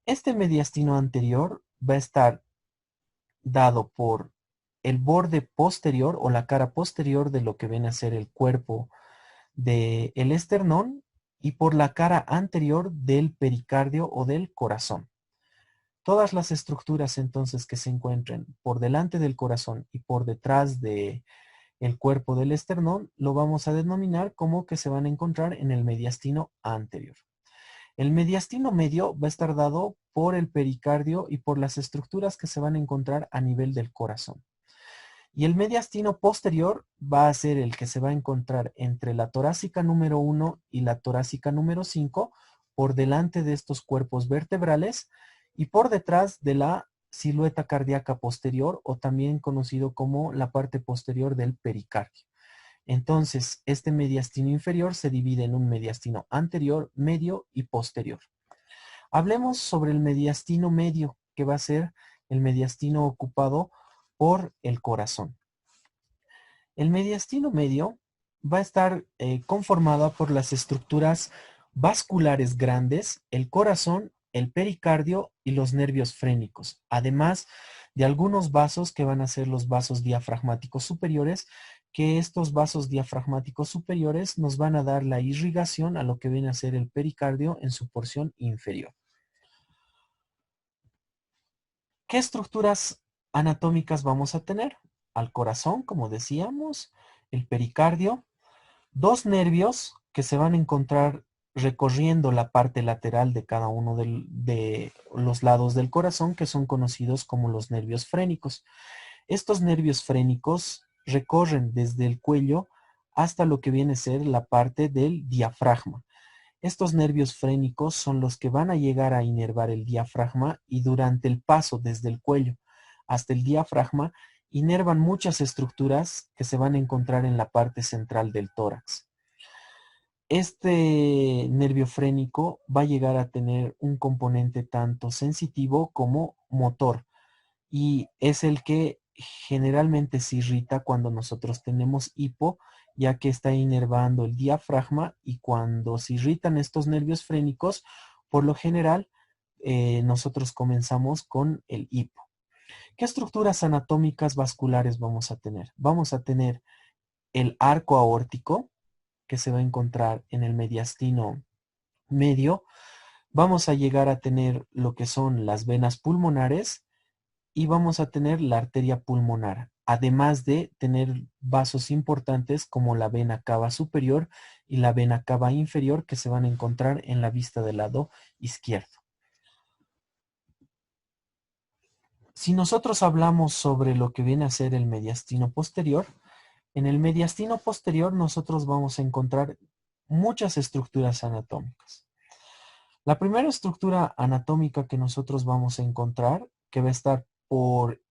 Este mediastino anterior va a estar dado por el borde posterior o la cara posterior de lo que viene a ser el cuerpo del esternón y por la cara anterior del pericardio o del corazón. Todas las estructuras entonces que se encuentren por delante del corazón y por detrás de el cuerpo del esternón lo vamos a denominar como que se van a encontrar en el mediastino anterior. El mediastino medio va a estar dado por el pericardio y por las estructuras que se van a encontrar a nivel del corazón. Y el mediastino posterior va a ser el que se va a encontrar entre la torácica número 1 y la torácica número 5, por delante de estos cuerpos vertebrales y por detrás de la silueta cardíaca posterior o también conocido como la parte posterior del pericardio. Entonces, este mediastino inferior se divide en un mediastino anterior, medio y posterior. Hablemos sobre el mediastino medio, que va a ser el mediastino ocupado por el corazón. El mediastino medio va a estar conformado por las estructuras vasculares grandes, el corazón, el pericardio y los nervios frénicos, además de algunos vasos que van a ser los vasos diafragmáticos superiores, que estos vasos diafragmáticos superiores nos van a dar la irrigación a lo que viene a ser el pericardio en su porción inferior. ¿Qué estructuras anatómicas vamos a tener? Al corazón, como decíamos, el pericardio, dos nervios que se van a encontrar recorriendo la parte lateral de cada uno de los lados del corazón, que son conocidos como los nervios frénicos. Estos nervios frénicos recorren desde el cuello hasta lo que viene a ser la parte del diafragma. Estos nervios frénicos son los que van a llegar a inervar el diafragma y durante el paso desde el cuello hasta el diafragma inervan muchas estructuras que se van a encontrar en la parte central del tórax. Este nervio frénico va a llegar a tener un componente tanto sensitivo como motor y es el que generalmente se irrita cuando nosotros tenemos hipo, ya que está inervando el diafragma y cuando se irritan estos nervios frénicos, por lo general, nosotros comenzamos con el hipo. ¿Qué estructuras anatómicas vasculares vamos a tener? Vamos a tener el arco aórtico, que se va a encontrar en el mediastino medio. Vamos a llegar a tener lo que son las venas pulmonares y vamos a tener la arteria pulmonar, además de tener vasos importantes como la vena cava superior y la vena cava inferior que se van a encontrar en la vista del lado izquierdo. Si nosotros hablamos sobre lo que viene a ser el mediastino posterior, en el mediastino posterior nosotros vamos a encontrar muchas estructuras anatómicas. La primera estructura anatómica que nosotros vamos a encontrar, que va a estar por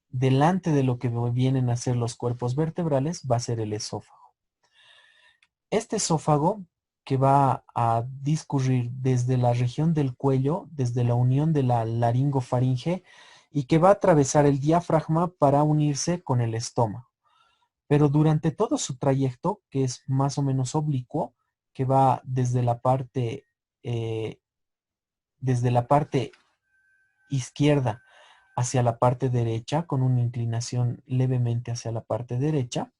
delante de lo que vienen a ser los cuerpos vertebrales, va a ser el esófago. Este esófago que va a discurrir desde la región del cuello, desde la unión de la laringofaringe, y que va a atravesar el diafragma para unirse con el estómago. Pero durante todo su trayecto, que es más o menos oblicuo, que va desde la parte izquierda hacia la parte derecha, con una inclinación levemente hacia la parte derecha,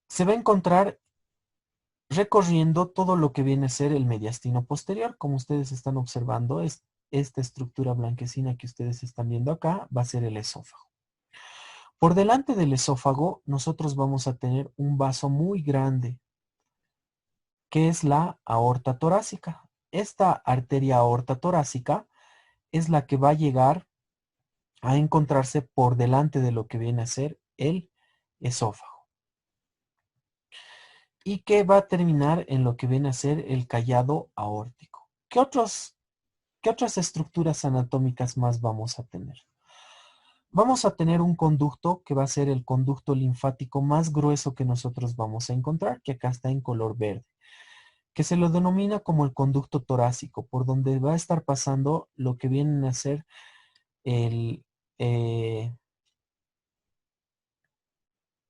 se va a encontrar recorriendo todo lo que viene a ser el mediastino posterior. Como ustedes están observando, esta estructura blanquecina que ustedes están viendo acá va a ser el esófago. Por delante del esófago, nosotros vamos a tener un vaso muy grande, que es la aorta torácica. Esta arteria aorta torácica es la que va a llegar a encontrarse por delante de lo que viene a ser el esófago y que va a terminar en lo que viene a ser el callado aórtico. ¿Qué otras estructuras anatómicas más vamos a tener? Vamos a tener un conducto que va a ser el conducto linfático más grueso que nosotros vamos a encontrar, que acá está en color verde, que se lo denomina como el conducto torácico, por donde va a estar pasando lo que viene a ser el,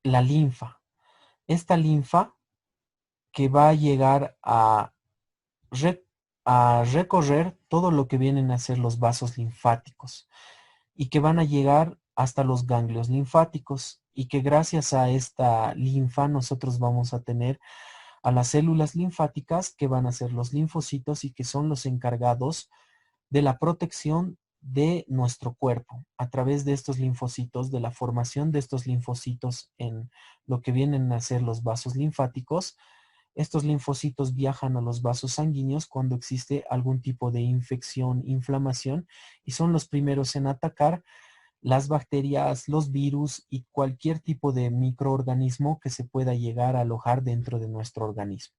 la linfa. Esta linfa que va a llegar a recorrer todo lo que vienen a ser los vasos linfáticos y que van a llegar hasta los ganglios linfáticos y que gracias a esta linfa nosotros vamos a tener a las células linfáticas que van a ser los linfocitos y que son los encargados de la protección de nuestro cuerpo a través de estos linfocitos, de la formación de estos linfocitos en lo que vienen a ser los vasos linfáticos. Estos linfocitos viajan a los vasos sanguíneos cuando existe algún tipo de infección, inflamación, y son los primeros en atacar las bacterias, los virus y cualquier tipo de microorganismo que se pueda llegar a alojar dentro de nuestro organismo.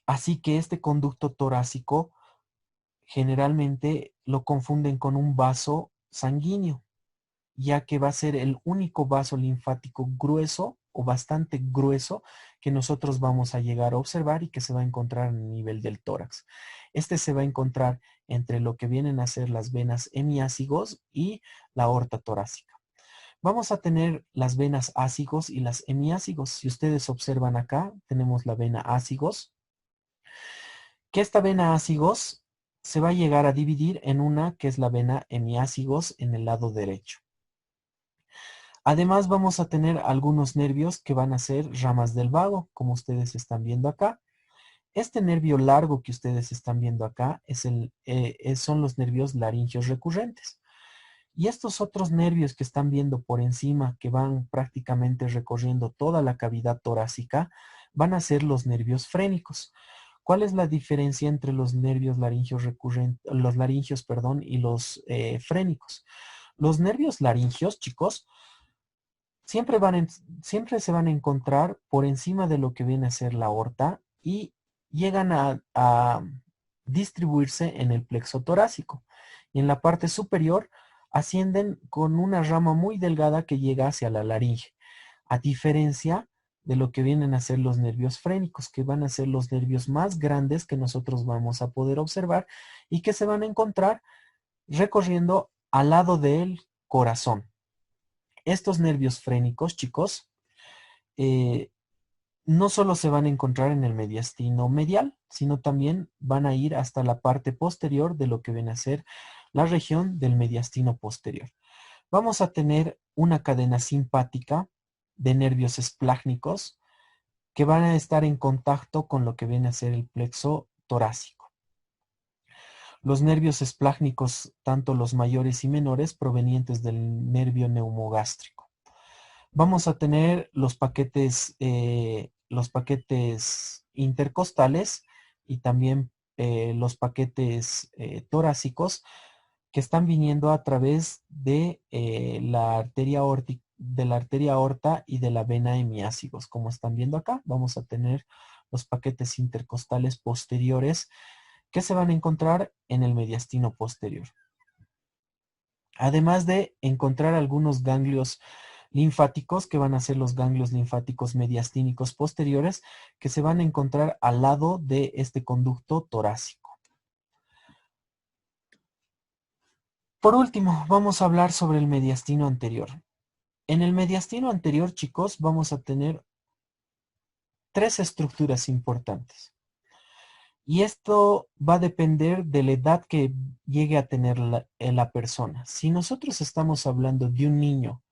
Así que este conducto torácico generalmente lo confunden con un vaso sanguíneo. ya que va a ser el único vaso linfático grueso o bastante grueso que nosotros vamos a llegar a observar y que se va a encontrar a nivel del tórax. Este se va a encontrar entre lo que vienen a ser las venas hemiácigos y la aorta torácica. Vamos a tener las venas ácigos y las hemiácigos. Si ustedes observan acá, tenemos la vena ácigos, que esta vena ácigos se va a llegar a dividir en una que es la vena hemiácigos en el lado derecho. Además vamos a tener algunos nervios que van a ser ramas del vago, como ustedes están viendo acá. Este nervio largo que ustedes están viendo acá son los nervios laringeos recurrentes. Y estos otros nervios que están viendo por encima, que van prácticamente recorriendo toda la cavidad torácica, van a ser los nervios frénicos. ¿Cuál es la diferencia entre los nervios laringeos y los frénicos? Los nervios laringeos, chicos, siempre se van a encontrar por encima de lo que viene a ser la aorta y llegan a distribuirse en el plexo torácico. Y en la parte superior ascienden con una rama muy delgada que llega hacia la laringe, a diferencia de lo que vienen a ser los nervios frénicos, que van a ser los nervios más grandes que nosotros vamos a poder observar y que se van a encontrar recorriendo al lado del corazón. Estos nervios frénicos, chicos, eh, no solo se van a encontrar en el mediastino medial, sino también van a ir hasta la parte posterior de lo que viene a ser la región del mediastino posterior. Vamos a tener una cadena simpática de nervios esplácnicos que van a estar en contacto con lo que viene a ser el plexo torácico. Los nervios esplácnicos, tanto los mayores y menores, provenientes del nervio neumogástrico. Vamos a tener los paquetes intercostales y también los paquetes torácicos que están viniendo a través de la arteria aorta y de la vena hemiácigos. Como están viendo acá, vamos a tener los paquetes intercostales posteriores que se van a encontrar en el mediastino posterior. Además de encontrar algunos ganglios linfáticos, que van a ser los ganglios linfáticos mediastínicos posteriores, que se van a encontrar al lado de este conducto torácico. Por último, vamos a hablar sobre el mediastino anterior. En el mediastino anterior, chicos, vamos a tener tres estructuras importantes. Y esto va a depender de la edad que llegue a tener la persona. Si nosotros estamos hablando de un niño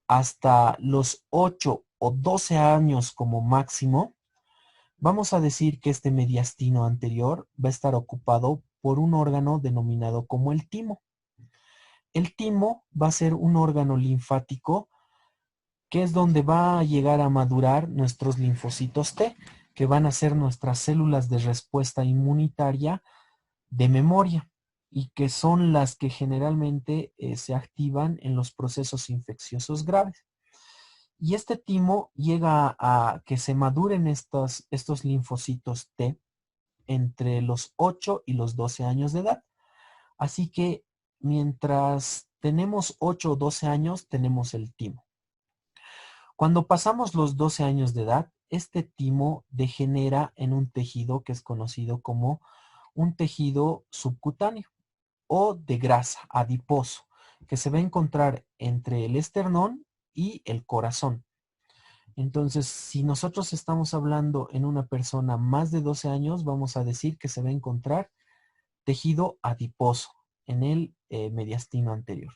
hasta los 8 o 12 años como máximo, vamos a decir que este mediastino anterior va a estar ocupado por un órgano denominado como el timo. El timo va a ser un órgano linfático que es donde va a llegar a madurar nuestros linfocitos T, que van a ser nuestras células de respuesta inmunitaria de memoria y que son las que generalmente se activan en los procesos infecciosos graves. Y este timo llega a que se maduren estos linfocitos T entre los 8 y los 12 años de edad. Así que mientras tenemos 8 o 12 años, tenemos el timo. Cuando pasamos los 12 años de edad, este timo degenera en un tejido que es conocido como un tejido subcutáneo o de grasa, adiposo, que se va a encontrar entre el esternón y el corazón. Entonces, si nosotros estamos hablando en una persona más de 12 años, vamos a decir que se va a encontrar tejido adiposo en el mediastino anterior.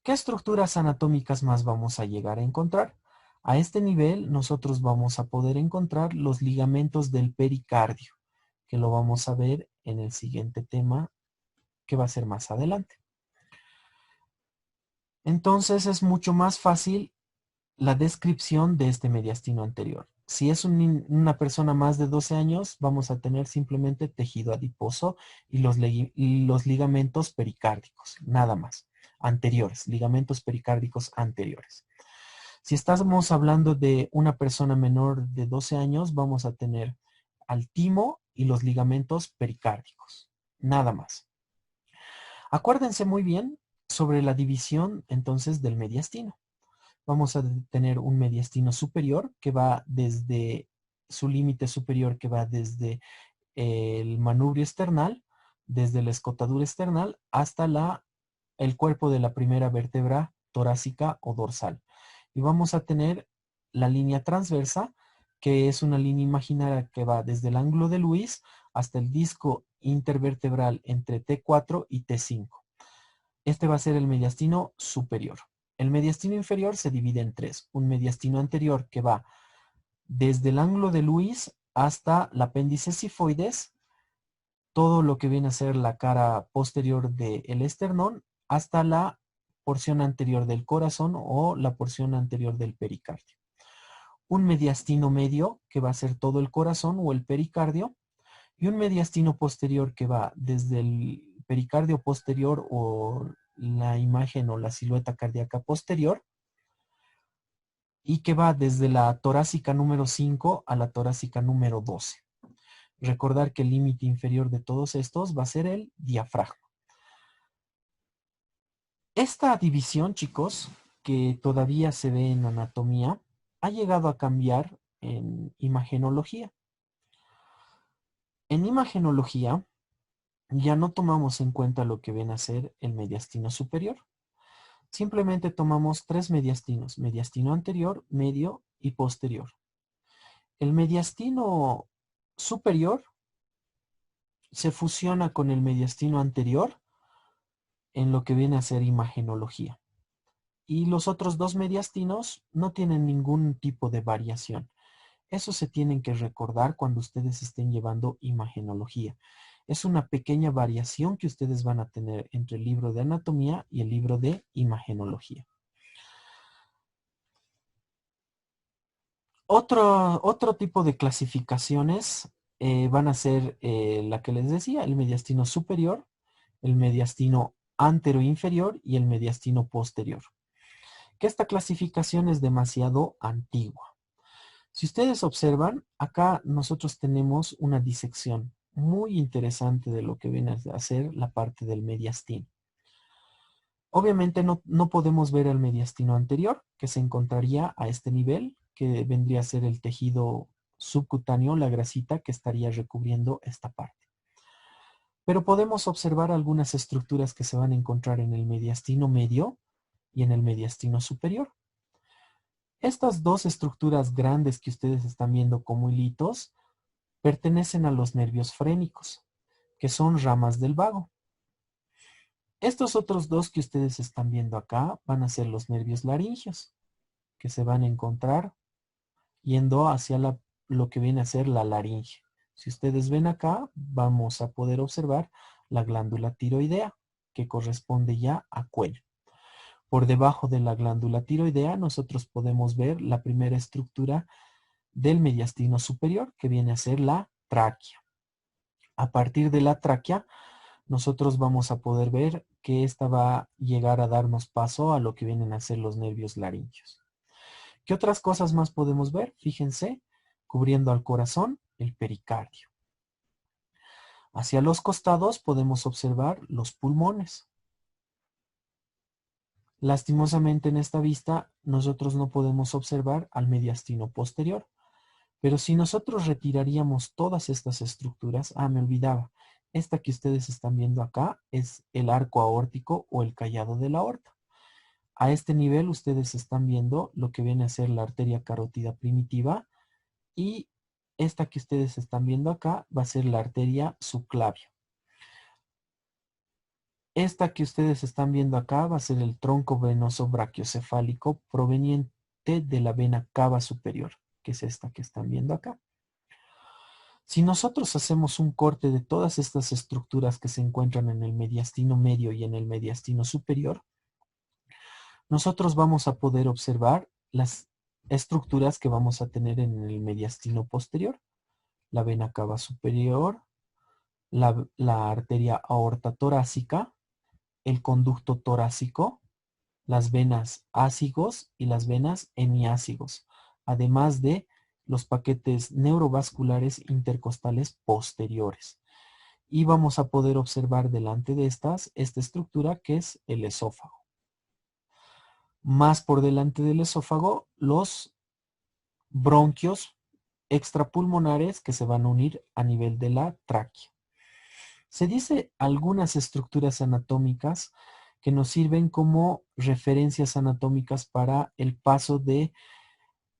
¿Qué estructuras anatómicas más vamos a llegar a encontrar? A este nivel nosotros vamos a poder encontrar los ligamentos del pericardio, que lo vamos a ver en el siguiente tema que va a ser más adelante. Entonces es mucho más fácil la descripción de este mediastino anterior. Si es una persona más de 12 años, vamos a tener simplemente tejido adiposo y los ligamentos pericárdicos, nada más, anteriores, ligamentos pericárdicos anteriores. Si estamos hablando de una persona menor de 12 años, vamos a tener al timo y los ligamentos pericárdicos, nada más. Acuérdense muy bien sobre la división entonces del mediastino. Vamos a tener un mediastino superior que va desde su límite superior, que va desde el manubrio esternal, desde la escotadura esternal hasta el cuerpo de la primera vértebra torácica o dorsal. Y vamos a tener la línea transversa, que es una línea imaginaria que va desde el ángulo de Lewis hasta el disco intervertebral entre T4 y T5. Este va a ser el mediastino superior. El mediastino inferior se divide en tres. Un mediastino anterior que va desde el ángulo de Lewis hasta el apéndice sifoides, todo lo que viene a ser la cara posterior del esternón, hasta la porción anterior del corazón o la porción anterior del pericardio. Un mediastino medio que va a ser todo el corazón o el pericardio, y un mediastino posterior que va desde el pericardio posterior o la imagen o la silueta cardíaca posterior, y que va desde la torácica número 5 a la torácica número 12. Recordar que el límite inferior de todos estos va a ser el diafragma. Esta división, chicos, que todavía se ve en anatomía, ha llegado a cambiar en imagenología. En imagenología ya no tomamos en cuenta lo que viene a ser el mediastino superior. Simplemente tomamos tres mediastinos: mediastino anterior, medio y posterior. El mediastino superior se fusiona con el mediastino anterior en lo que viene a ser imagenología. Y los otros dos mediastinos no tienen ningún tipo de variación. Eso se tienen que recordar cuando ustedes estén llevando imagenología. Es una pequeña variación que ustedes van a tener entre el libro de anatomía y el libro de imagenología. Otro tipo de clasificaciones van a ser la que les decía, el mediastino superior, el mediastino anteroinferior y el mediastino posterior. Que esta clasificación es demasiado antigua. Si ustedes observan, acá nosotros tenemos una disección muy interesante de lo que viene a ser la parte del mediastino. Obviamente no podemos ver el mediastino anterior, que se encontraría a este nivel, que vendría a ser el tejido subcutáneo, la grasita que estaría recubriendo esta parte. Pero podemos observar algunas estructuras que se van a encontrar en el mediastino medio y en el mediastino superior. Estas dos estructuras grandes que ustedes están viendo como hilitos pertenecen a los nervios frénicos, que son ramas del vago. Estos otros dos que ustedes están viendo acá van a ser los nervios laringeos, que se van a encontrar yendo hacia lo que viene a ser la laringe. Si ustedes ven acá, vamos a poder observar la glándula tiroidea, que corresponde ya a cuello. Por debajo de la glándula tiroidea, nosotros podemos ver la primera estructura del mediastino superior, que viene a ser la tráquea. A partir de la tráquea, nosotros vamos a poder ver que esta va a llegar a darnos paso a lo que vienen a ser los nervios laringeos. ¿Qué otras cosas más podemos ver? Fíjense, cubriendo al corazón, el pericardio. Hacia los costados podemos observar los pulmones. Lastimosamente en esta vista nosotros no podemos observar al mediastino posterior. Pero si nosotros retiraríamos todas estas estructuras, me olvidaba, esta que ustedes están viendo acá es el arco aórtico o el callado de la aorta. A este nivel ustedes están viendo lo que viene a ser la arteria carótida primitiva, y esta que ustedes están viendo acá va a ser la arteria subclavia. Esta que ustedes están viendo acá va a ser el tronco venoso brachiocefálico proveniente de la vena cava superior, que es esta que están viendo acá. Si nosotros hacemos un corte de todas estas estructuras que se encuentran en el mediastino medio y en el mediastino superior, nosotros vamos a poder observar las estructuras que vamos a tener en el mediastino posterior: la vena cava superior, la arteria aorta torácica, el conducto torácico, las venas ácigos y las venas hemiácigos, además de los paquetes neurovasculares intercostales posteriores. y vamos a poder observar delante de esta estructura que es el esófago. Más por delante del esófago, los bronquios extrapulmonares que se van a unir a nivel de la tráquea. Se dice algunas estructuras anatómicas que nos sirven como referencias anatómicas para el paso de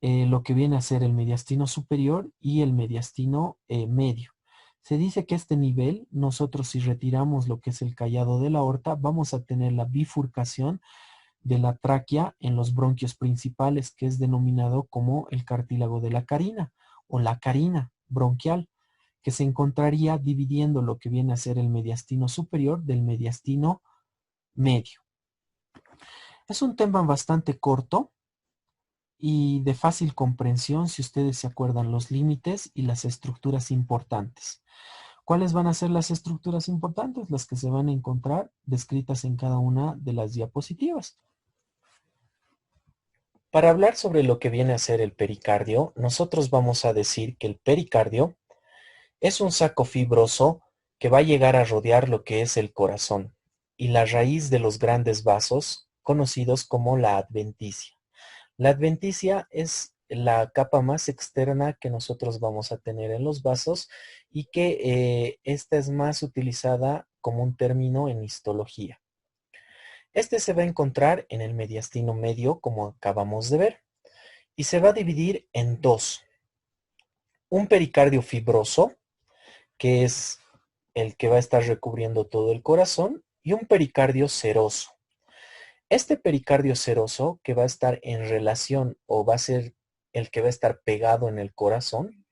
lo que viene a ser el mediastino superior y el mediastino medio. Se dice que a este nivel, nosotros si retiramos lo que es el callado de la aorta, vamos a tener la bifurcación de la tráquea en los bronquios principales, que es denominado como el cartílago de la carina o la carina bronquial, que se encontraría dividiendo lo que viene a ser el mediastino superior del mediastino medio. Es un tema bastante corto y de fácil comprensión si ustedes se acuerdan los límites y las estructuras importantes. ¿Cuáles van a ser las estructuras importantes? Las que se van a encontrar descritas en cada una de las diapositivas. Para hablar sobre lo que viene a ser el pericardio, nosotros vamos a decir que el pericardio es un saco fibroso que va a llegar a rodear lo que es el corazón y la raíz de los grandes vasos conocidos como la adventicia. La adventicia es la capa más externa que nosotros vamos a tener en los vasos y que esta es más utilizada como un término en histología. Este se va a encontrar en el mediastino medio, como acabamos de ver, y se va a dividir en dos. Un pericardio fibroso, que es el que va a estar recubriendo todo el corazón, y un pericardio seroso. Este pericardio seroso que va a estar en relación o va a ser el que va a estar pegado en el corazón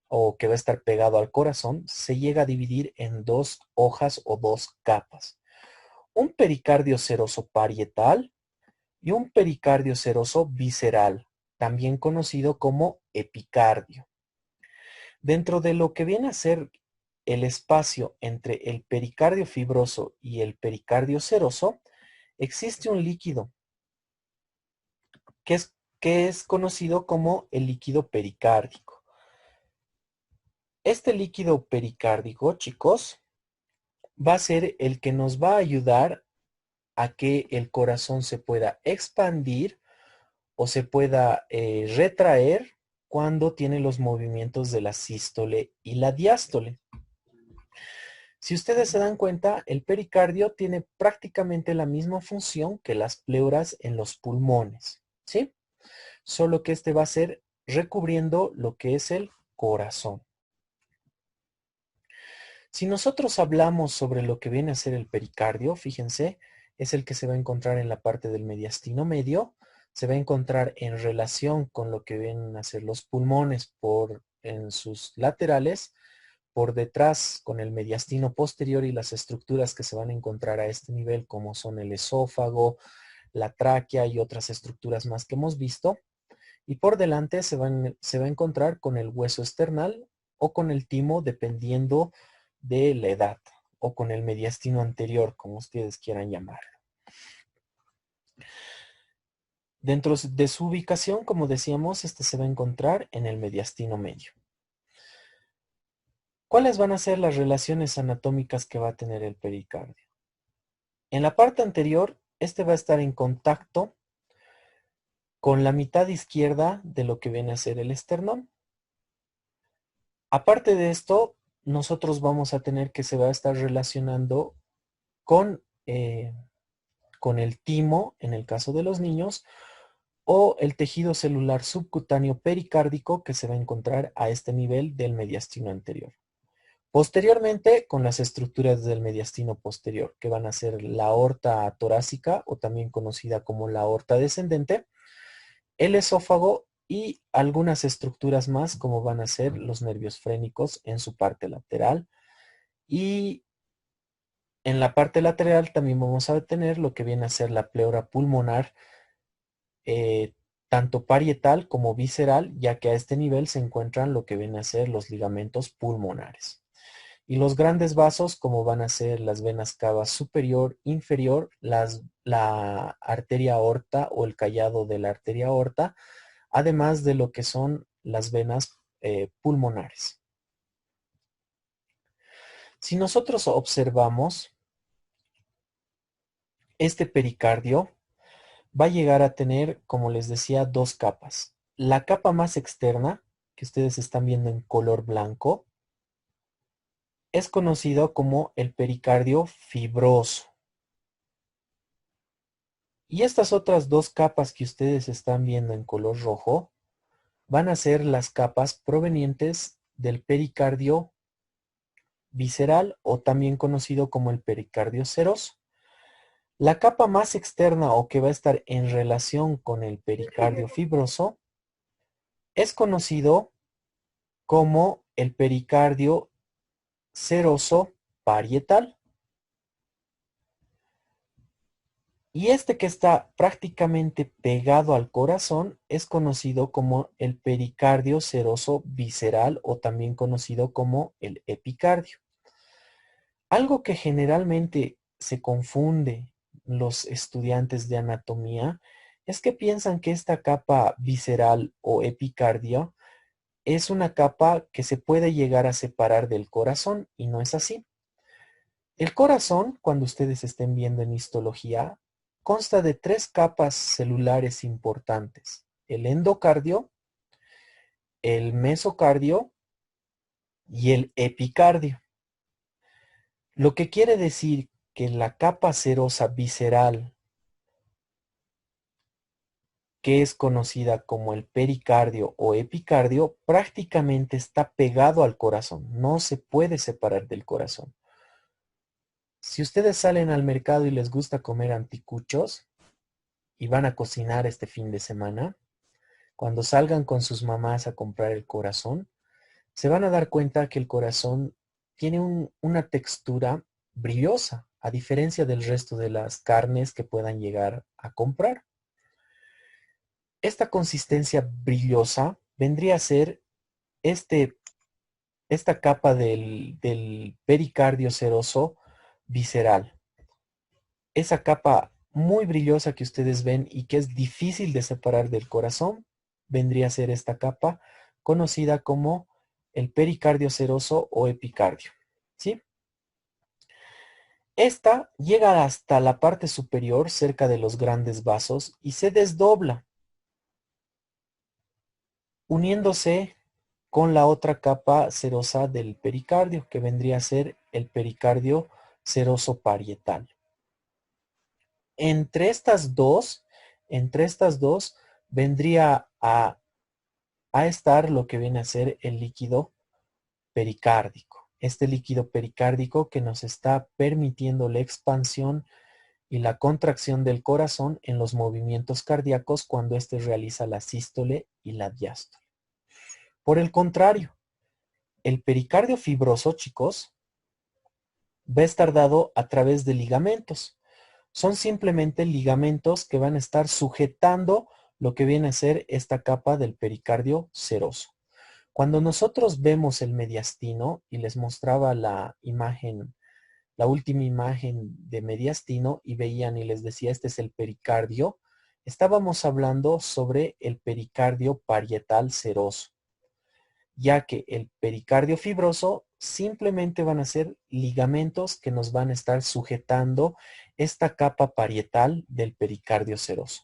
o que va a estar pegado al corazón, se llega a dividir en dos hojas o dos capas. Un pericardio seroso parietal y un pericardio seroso visceral, también conocido como epicardio. Dentro de lo que viene a ser el espacio entre el pericardio fibroso y el pericardio seroso, existe un líquido que es conocido como el líquido pericárdico. Este líquido pericárdico, chicos, va a ser el que nos va a ayudar a que el corazón se pueda expandir o se pueda retraer cuando tiene los movimientos de la sístole y la diástole. Si ustedes se dan cuenta, el pericardio tiene prácticamente la misma función que las pleuras en los pulmones, ¿sí? Solo que este va a ser recubriendo lo que es el corazón. Si nosotros hablamos sobre lo que viene a ser el pericardio, fíjense, es el que se va a encontrar en la parte del mediastino medio, se va a encontrar en relación con lo que vienen a ser los pulmones en sus laterales, por detrás con el mediastino posterior y las estructuras que se van a encontrar a este nivel, como son el esófago, la tráquea y otras estructuras más que hemos visto. Y por delante se va a encontrar con el hueso esternal o con el timo, dependiendo de la edad, o con el mediastino anterior, como ustedes quieran llamarlo. Dentro de su ubicación, como decíamos, este se va a encontrar en el mediastino medio. ¿Cuáles van a ser las relaciones anatómicas que va a tener el pericardio? En la parte anterior, este va a estar en contacto con la mitad izquierda de lo que viene a ser el esternón. Aparte de esto, nosotros vamos a tener que se va a estar relacionando con el timo, en el caso de los niños, o el tejido celular subcutáneo pericárdico que se va a encontrar a este nivel del mediastino anterior. Posteriormente, con las estructuras del mediastino posterior, que van a ser la aorta torácica, o también conocida como la aorta descendente, el esófago y algunas estructuras más, como van a ser los nervios frénicos en su parte lateral. Y en la parte lateral también vamos a tener lo que viene a ser la pleura pulmonar, tanto parietal como visceral, ya que a este nivel se encuentran lo que viene a ser los ligamentos pulmonares. Y los grandes vasos, como van a ser las venas cava superior, inferior, la arteria aorta o el callado de la arteria aorta, además de lo que son las venas pulmonares. Si nosotros observamos, este pericardio va a llegar a tener, como les decía, dos capas. La capa más externa, que ustedes están viendo en color blanco, es conocido como el pericardio fibroso. Y estas otras dos capas que ustedes están viendo en color rojo van a ser las capas provenientes del pericardio visceral o también conocido como el pericardio seroso. La capa más externa o que va a estar en relación con el pericardio fibroso es conocido como el pericardio seroso parietal. Y este que está prácticamente pegado al corazón es conocido como el pericardio seroso visceral o también conocido como el epicardio. Algo que generalmente se confunde los estudiantes de anatomía es que piensan que esta capa visceral o epicardio es una capa que se puede llegar a separar del corazón y no es así. El corazón, cuando ustedes estén viendo en histología, consta de tres capas celulares importantes: el endocardio, el mesocardio y el epicardio. Lo que quiere decir que la capa serosa visceral, que es conocida como el pericardio o epicardio, prácticamente está pegado al corazón, no se puede separar del corazón. Si ustedes salen al mercado y les gusta comer anticuchos y van a cocinar este fin de semana, cuando salgan con sus mamás a comprar el corazón, se van a dar cuenta que el corazón tiene una textura brillosa, a diferencia del resto de las carnes que puedan llegar a comprar. Esta consistencia brillosa vendría a ser esta capa del pericardio seroso visceral. Esa capa muy brillosa que ustedes ven y que es difícil de separar del corazón, vendría a ser esta capa conocida como el pericardio seroso o epicardio, ¿sí? Esta llega hasta la parte superior, cerca de los grandes vasos, y se desdobla, uniéndose con la otra capa serosa del pericardio, que vendría a ser el pericardio seroso parietal. Entre estas dos, vendría a estar lo que viene a ser el líquido pericárdico. Este líquido pericárdico que nos está permitiendo la expansión y la contracción del corazón en los movimientos cardíacos cuando éste realiza la sístole y la diástole. Por el contrario, el pericardio fibroso, chicos, va a estar dado a través de ligamentos. Son simplemente ligamentos que van a estar sujetando lo que viene a ser esta capa del pericardio seroso. Cuando nosotros vemos el mediastino, y les mostraba la imagen, la última imagen de mediastino, y veían y les decía, este es el pericardio, estábamos hablando sobre el pericardio parietal seroso, ya que el pericardio fibroso simplemente van a ser ligamentos que nos van a estar sujetando esta capa parietal del pericardio seroso.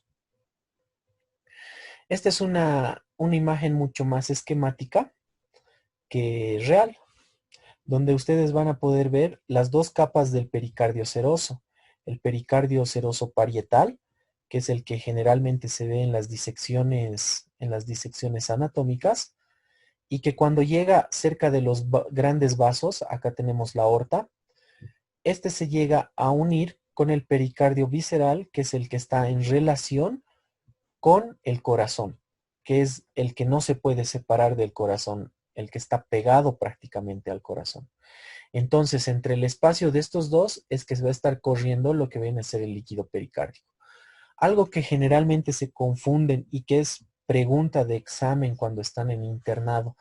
Esta es una imagen mucho más esquemática que real, donde ustedes van a poder ver las dos capas del pericardio seroso. El pericardio seroso parietal, que es el que generalmente se ve en las disecciones anatómicas, y que cuando llega cerca de los grandes vasos, acá tenemos la aorta, este se llega a unir con el pericardio visceral, que es el que está en relación con el corazón, que es el que no se puede separar del corazón, el que está pegado prácticamente al corazón. Entonces, entre el espacio de estos dos es que se va a estar corriendo lo que viene a ser el líquido pericárdico. Algo que generalmente se confunden y que es pregunta de examen cuando están en internado,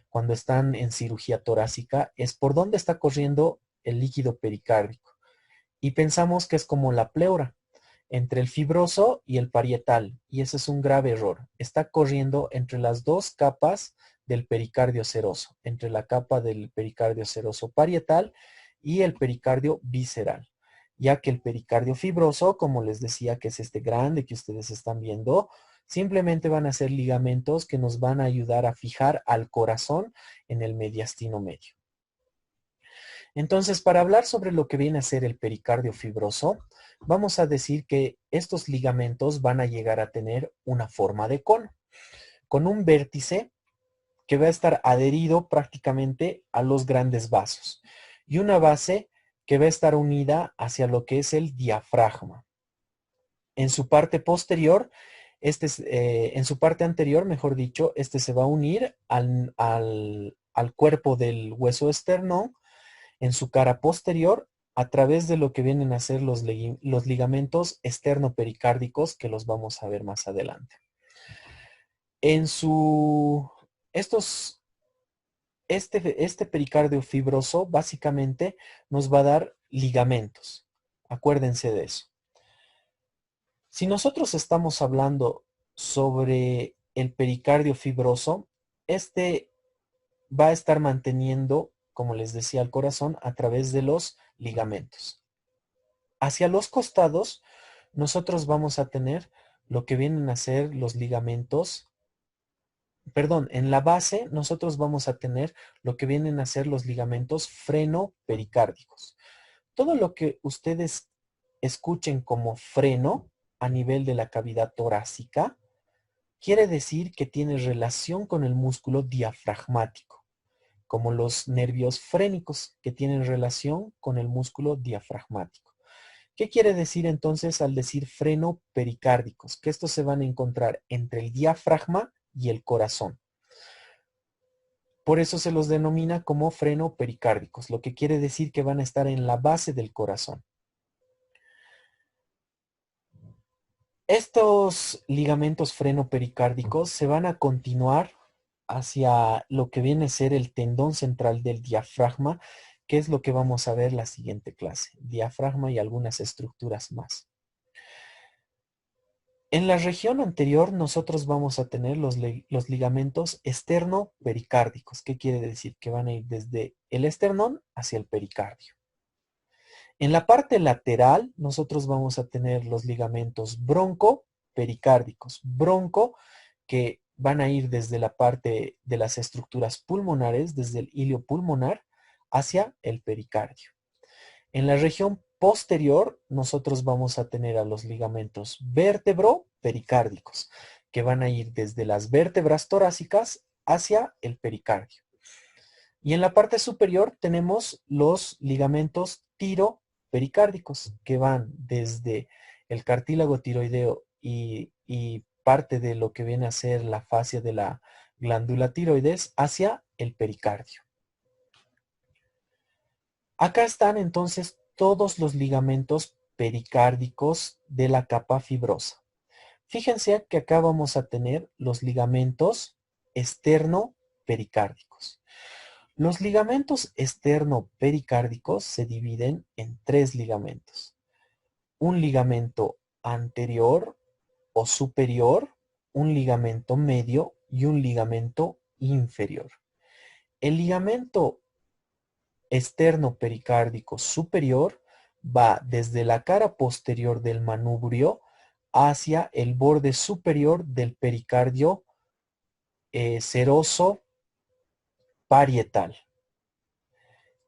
cuando están en cirugía torácica, es por dónde está corriendo el líquido pericárdico. Y pensamos que es como la pleura, entre el fibroso y el parietal, y ese es un grave error. Está corriendo entre las dos capas del pericardio seroso, entre la capa del pericardio seroso parietal y el pericardio visceral, ya que el pericardio fibroso, como les decía, que es este grande que ustedes están viendo, simplemente van a ser ligamentos que nos van a ayudar a fijar al corazón en el mediastino medio. Entonces, para hablar sobre lo que viene a ser el pericardio fibroso, vamos a decir que estos ligamentos van a llegar a tener una forma de cono, con un vértice que va a estar adherido prácticamente a los grandes vasos y una base que va a estar unida hacia lo que es el diafragma. En su parte posterior, en su parte anterior, mejor dicho, este se va a unir al cuerpo del hueso esternón en su cara posterior a través de lo que vienen a ser los ligamentos esternopericárdicos, que los vamos a ver más adelante. En su... Estos este pericardio fibroso básicamente nos va a dar ligamentos. Acuérdense de eso. Si nosotros estamos hablando sobre el pericardio fibroso, este va a estar manteniendo, como les decía, el corazón a través de los ligamentos. Hacia los costados, nosotros vamos a tener lo que vienen a ser los ligamentos. Perdón, en la base nosotros vamos a tener lo que vienen a ser los ligamentos freno-pericárdicos. Todo lo que ustedes escuchen como freno a nivel de la cavidad torácica quiere decir que tiene relación con el músculo diafragmático, como los nervios frénicos que tienen relación con el músculo diafragmático. ¿Qué quiere decir entonces al decir freno pericárdicos? Que estos se van a encontrar entre el diafragma y el corazón. Por eso se los denomina como freno pericárdicos, lo que quiere decir que van a estar en la base del corazón. Estos ligamentos freno pericárdicos se van a continuar hacia lo que viene a ser el tendón central del diafragma, que es lo que vamos a ver la siguiente clase. Diafragma y algunas estructuras más. En la región anterior nosotros vamos a tener los ligamentos esternopericárdicos. ¿Qué quiere decir? Que van a ir desde el esternón hacia el pericardio. En la parte lateral nosotros vamos a tener los ligamentos broncopericárdicos. Bronco que van a ir desde la parte de las estructuras pulmonares, desde el hilio pulmonar hacia el pericardio. En la región posterior, nosotros vamos a tener a los ligamentos vértebro-pericárdicos, que van a ir desde las vértebras torácicas hacia el pericardio. Y en la parte superior tenemos los ligamentos tiropericárdicos, que van desde el cartílago tiroideo y parte de lo que viene a ser la fascia de la glándula tiroides hacia el pericardio. Acá están entonces todos los ligamentos pericárdicos de la capa fibrosa. Fíjense que acá vamos a tener los ligamentos esternopericárdicos. Los ligamentos esternopericárdicos se dividen en tres ligamentos. Un ligamento anterior o superior, un ligamento medio y un ligamento inferior. El ligamento esternopericárdico superior va desde la cara posterior del manubrio hacia el borde superior del pericardio seroso parietal.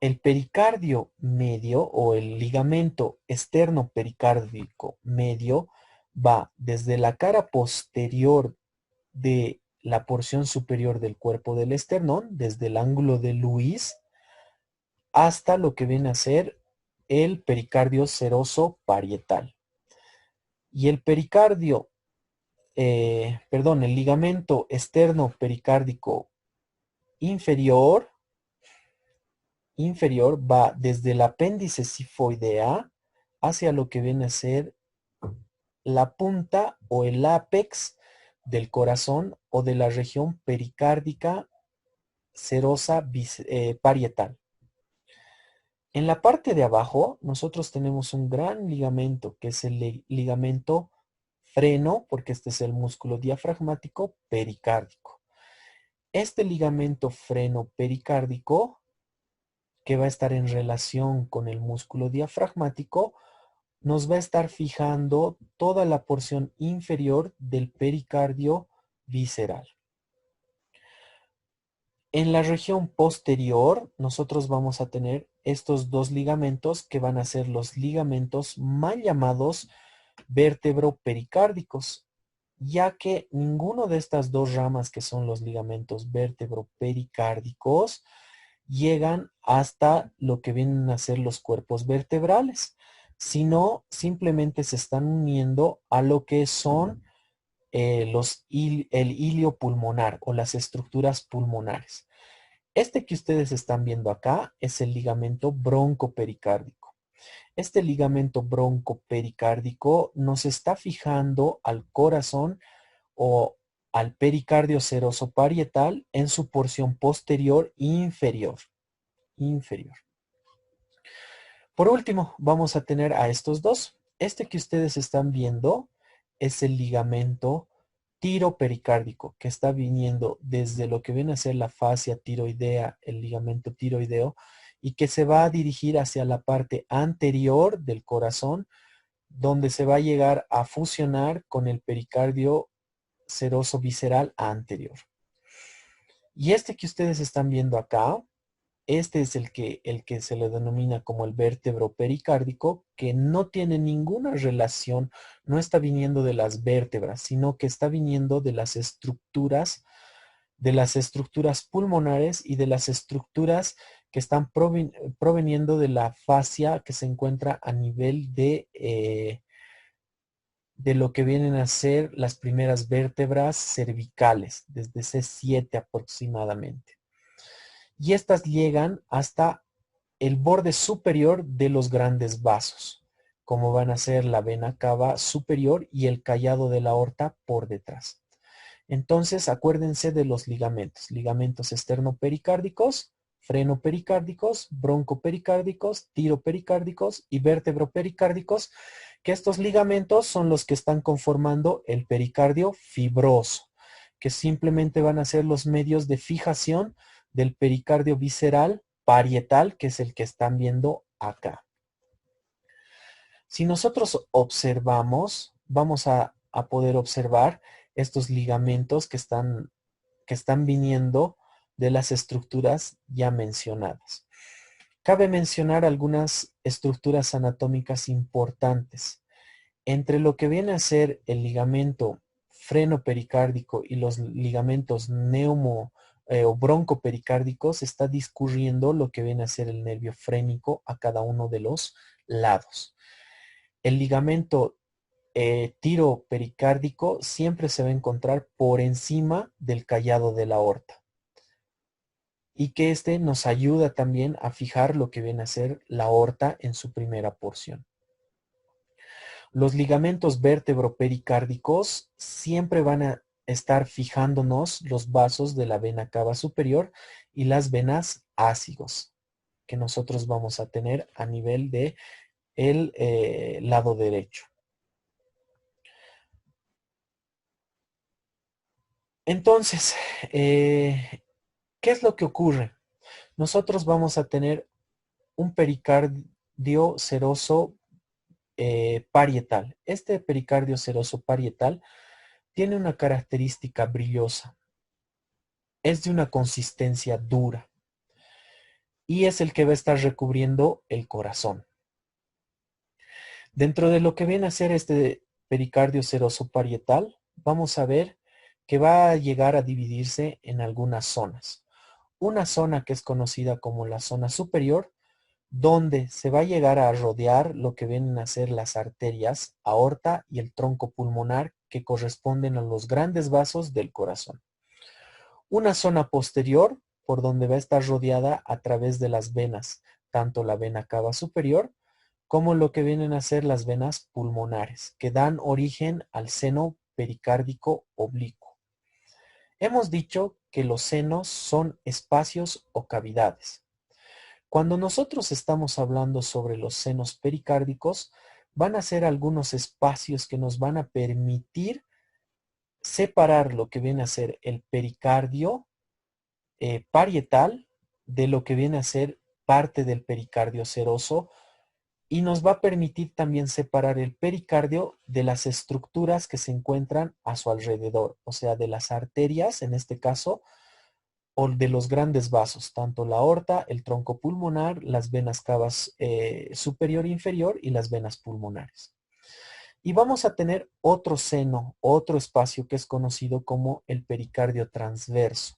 El pericardio medio o el ligamento esternopericárdico medio va desde la cara posterior de la porción superior del cuerpo del esternón, desde el ángulo de Luis, hasta lo que viene a ser el pericardio seroso parietal. Y el pericardio, el ligamento externo pericárdico inferior va desde el apéndice sifoidea hacia lo que viene a ser la punta o el ápex del corazón o de la región pericárdica serosa parietal. En la parte de abajo, nosotros tenemos un gran ligamento, que es el ligamento freno, porque este es el músculo diafragmático pericárdico. Este ligamento freno pericárdico que va a estar en relación con el músculo diafragmático, nos va a estar fijando toda la porción inferior del pericardio visceral. En la región posterior, nosotros vamos a tener estos dos ligamentos que van a ser los ligamentos mal llamados vértebro-pericárdicos, ya que ninguno de estas dos ramas que son los ligamentos vértebro-pericárdicos llegan hasta lo que vienen a ser los cuerpos vertebrales, sino simplemente se están uniendo a lo que son el hilio pulmonar o las estructuras pulmonares. Este que ustedes están viendo acá es el ligamento broncopericárdico. Este ligamento broncopericárdico nos está fijando al corazón o al pericardio seroso parietal en su porción posterior inferior. Por último, vamos a tener a estos dos. Este que ustedes están viendo es el ligamento tiropericárdico, que está viniendo desde lo que viene a ser la fascia tiroidea, el ligamento tiroideo, y que se va a dirigir hacia la parte anterior del corazón, donde se va a llegar a fusionar con el pericardio seroso visceral anterior. Y este que ustedes están viendo acá, este es el que se le denomina como el vértebro pericárdico, que no tiene ninguna relación, no está viniendo de las vértebras, sino que está viniendo de las estructuras pulmonares y de las estructuras que están proveniendo de la fascia que se encuentra a nivel de lo que vienen a ser las primeras vértebras cervicales, desde C7 aproximadamente. Y estas llegan hasta el borde superior de los grandes vasos, como van a ser la vena cava superior y el callado de la aorta por detrás. Entonces, acuérdense de los ligamentos. Ligamentos esternopericárdicos, frenopericárdicos, broncopericárdicos, tiropericárdicos y vértebropericárdicos, que estos ligamentos son los que están conformando el pericardio fibroso, que simplemente van a ser los medios de fijación del pericardio visceral parietal, que es el que están viendo acá. Si nosotros observamos, vamos a poder observar estos ligamentos que están viniendo de las estructuras ya mencionadas. Cabe mencionar algunas estructuras anatómicas importantes. Entre lo que viene a ser el ligamento frenopericárdico y los ligamentos o broncopericárdicos está discurriendo lo que viene a ser el nervio frénico a cada uno de los lados. El ligamento tiropericárdico siempre se va a encontrar por encima del callado de la aorta y que este nos ayuda también a fijar lo que viene a ser la aorta en su primera porción. Los ligamentos vértebro-pericárdicos siempre van a estar fijándonos los vasos de la vena cava superior y las venas ácigos que nosotros vamos a tener a nivel de el lado derecho. Entonces, ¿qué es lo que ocurre? Nosotros vamos a tener un pericardio seroso parietal. Este pericardio seroso parietal tiene una característica brillosa. Es de una consistencia dura y es el que va a estar recubriendo el corazón. Dentro de lo que viene a ser este pericardio seroso parietal, vamos a ver que va a llegar a dividirse en algunas zonas. Una zona que es conocida como la zona superior, donde se va a llegar a rodear lo que vienen a ser las arterias, aorta y el tronco pulmonar que corresponden a los grandes vasos del corazón. Una zona posterior por donde va a estar rodeada a través de las venas, tanto la vena cava superior como lo que vienen a ser las venas pulmonares, que dan origen al seno pericárdico oblicuo. Hemos dicho que los senos son espacios o cavidades. Cuando nosotros estamos hablando sobre los senos pericárdicos, van a ser algunos espacios que nos van a permitir separar lo que viene a ser el pericardio parietal de lo que viene a ser parte del pericardio seroso y nos va a permitir también separar el pericardio de las estructuras que se encuentran a su alrededor, o sea, de las arterias, en este caso, o de los grandes vasos, tanto la aorta, el tronco pulmonar, las venas cavas superior e inferior y las venas pulmonares. Y vamos a tener otro seno, otro espacio que es conocido como el pericardio transverso,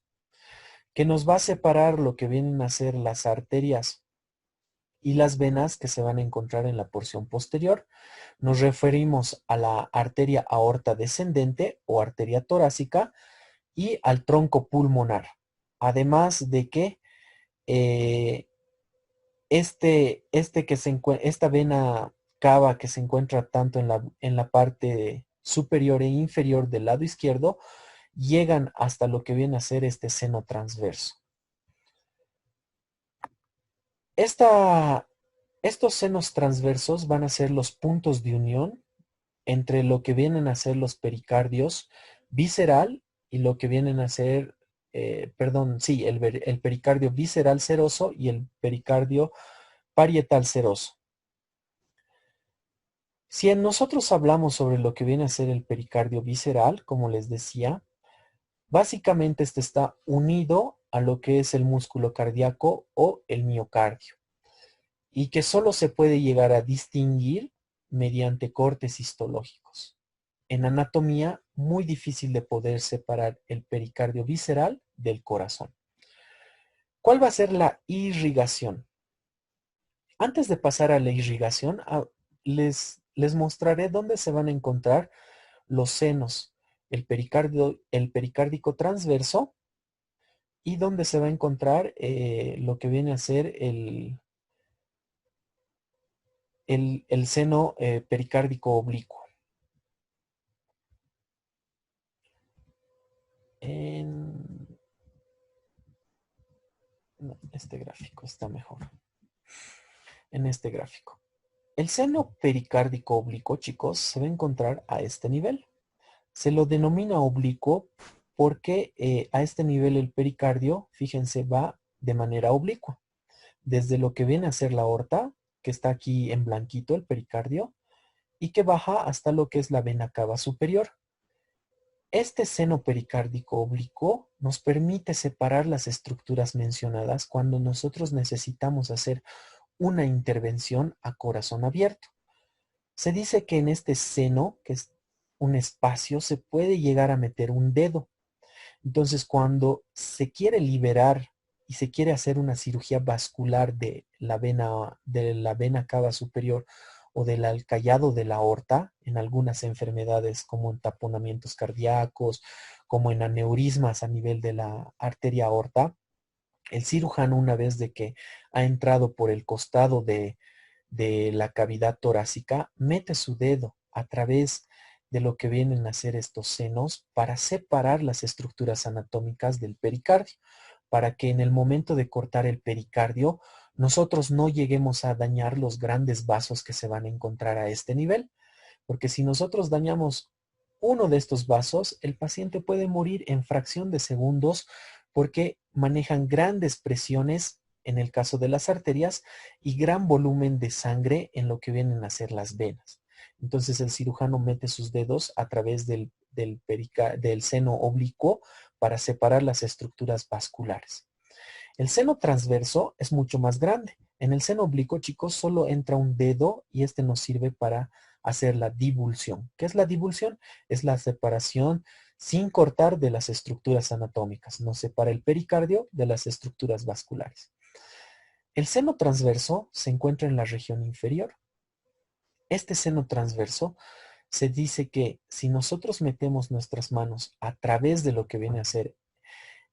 que nos va a separar lo que vienen a ser las arterias y las venas que se van a encontrar en la porción posterior. Nos referimos a la arteria aorta descendente o arteria torácica y al tronco pulmonar. Además de que esta vena cava que se encuentra tanto en la parte superior e inferior del lado izquierdo, llegan hasta lo que viene a ser este seno transverso. Estos senos transversos van a ser los puntos de unión entre lo que vienen a ser los pericardios visceral y lo que vienen a ser, el pericardio visceral seroso y el pericardio parietal seroso. Si nosotros hablamos sobre lo que viene a ser el pericardio visceral, como les decía, básicamente este está unido a lo que es el músculo cardíaco o el miocardio, y que solo se puede llegar a distinguir mediante cortes histológicos. En anatomía, muy difícil de poder separar el pericardio visceral del corazón. ¿Cuál va a ser la irrigación? Antes de pasar a la irrigación, les mostraré dónde se van a encontrar los senos, el pericárdico transverso, y dónde se va a encontrar lo que viene a ser el seno pericárdico oblicuo. Este gráfico está mejor. En este gráfico. El seno pericárdico oblicuo, chicos, se va a encontrar a este nivel. Se lo denomina oblicuo porque a este nivel el pericardio, fíjense, va de manera oblicua. Desde lo que viene a ser la aorta, que está aquí en blanquito, el pericardio, y que baja hasta lo que es la vena cava superior. Este seno pericárdico oblicuo nos permite separar las estructuras mencionadas cuando nosotros necesitamos hacer una intervención a corazón abierto. Se dice que en este seno, que es un espacio, se puede llegar a meter un dedo. Entonces, cuando se quiere liberar y se quiere hacer una cirugía vascular de la vena cava superior o del alcayado de la aorta, en algunas enfermedades como en taponamientos cardíacos, como en aneurismas a nivel de la arteria aorta, el cirujano, una vez de que ha entrado por el costado de la cavidad torácica, mete su dedo a través de lo que vienen a ser estos senos para separar las estructuras anatómicas del pericardio, para que en el momento de cortar el pericardio nosotros no lleguemos a dañar los grandes vasos que se van a encontrar a este nivel, porque si nosotros dañamos uno de estos vasos, el paciente puede morir en fracción de segundos porque manejan grandes presiones en el caso de las arterias y gran volumen de sangre en lo que vienen a ser las venas. Entonces el cirujano mete sus dedos a través del seno oblicuo para separar las estructuras vasculares. El seno transverso es mucho más grande. En el seno oblicuo, chicos, solo entra un dedo y este nos sirve para hacer la divulsión. ¿Qué es la divulsión? Es la separación sin cortar de las estructuras anatómicas. Nos separa el pericardio de las estructuras vasculares. El seno transverso se encuentra en la región inferior. Este seno transverso se dice que si nosotros metemos nuestras manos a través de lo que viene a ser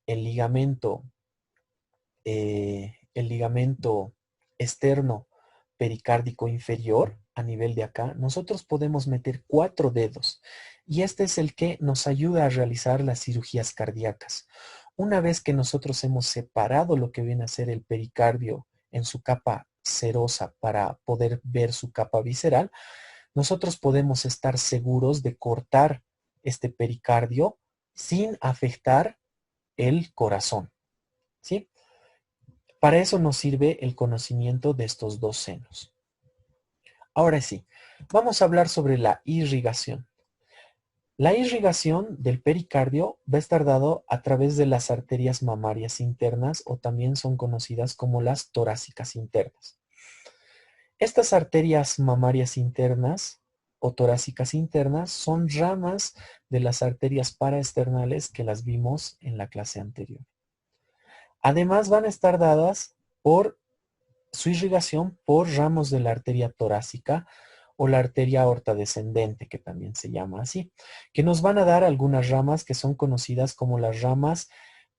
el ligamento externo pericárdico inferior, a nivel de acá, nosotros podemos meter 4 dedos y este es el que nos ayuda a realizar las cirugías cardíacas. Una vez que nosotros hemos separado lo que viene a ser el pericardio en su capa serosa para poder ver su capa visceral, nosotros podemos estar seguros de cortar este pericardio sin afectar el corazón, ¿sí? Para eso nos sirve el conocimiento de estos dos senos. Ahora sí, vamos a hablar sobre la irrigación. La irrigación del pericardio va a estar dado a través de las arterias mamarias internas o también son conocidas como las torácicas internas. Estas arterias mamarias internas o torácicas internas son ramas de las arterias paraesternales que las vimos en la clase anterior. Además van a estar dadas por su irrigación por ramos de la arteria torácica o la arteria aorta descendente, que también se llama así, que nos van a dar algunas ramas que son conocidas como las ramas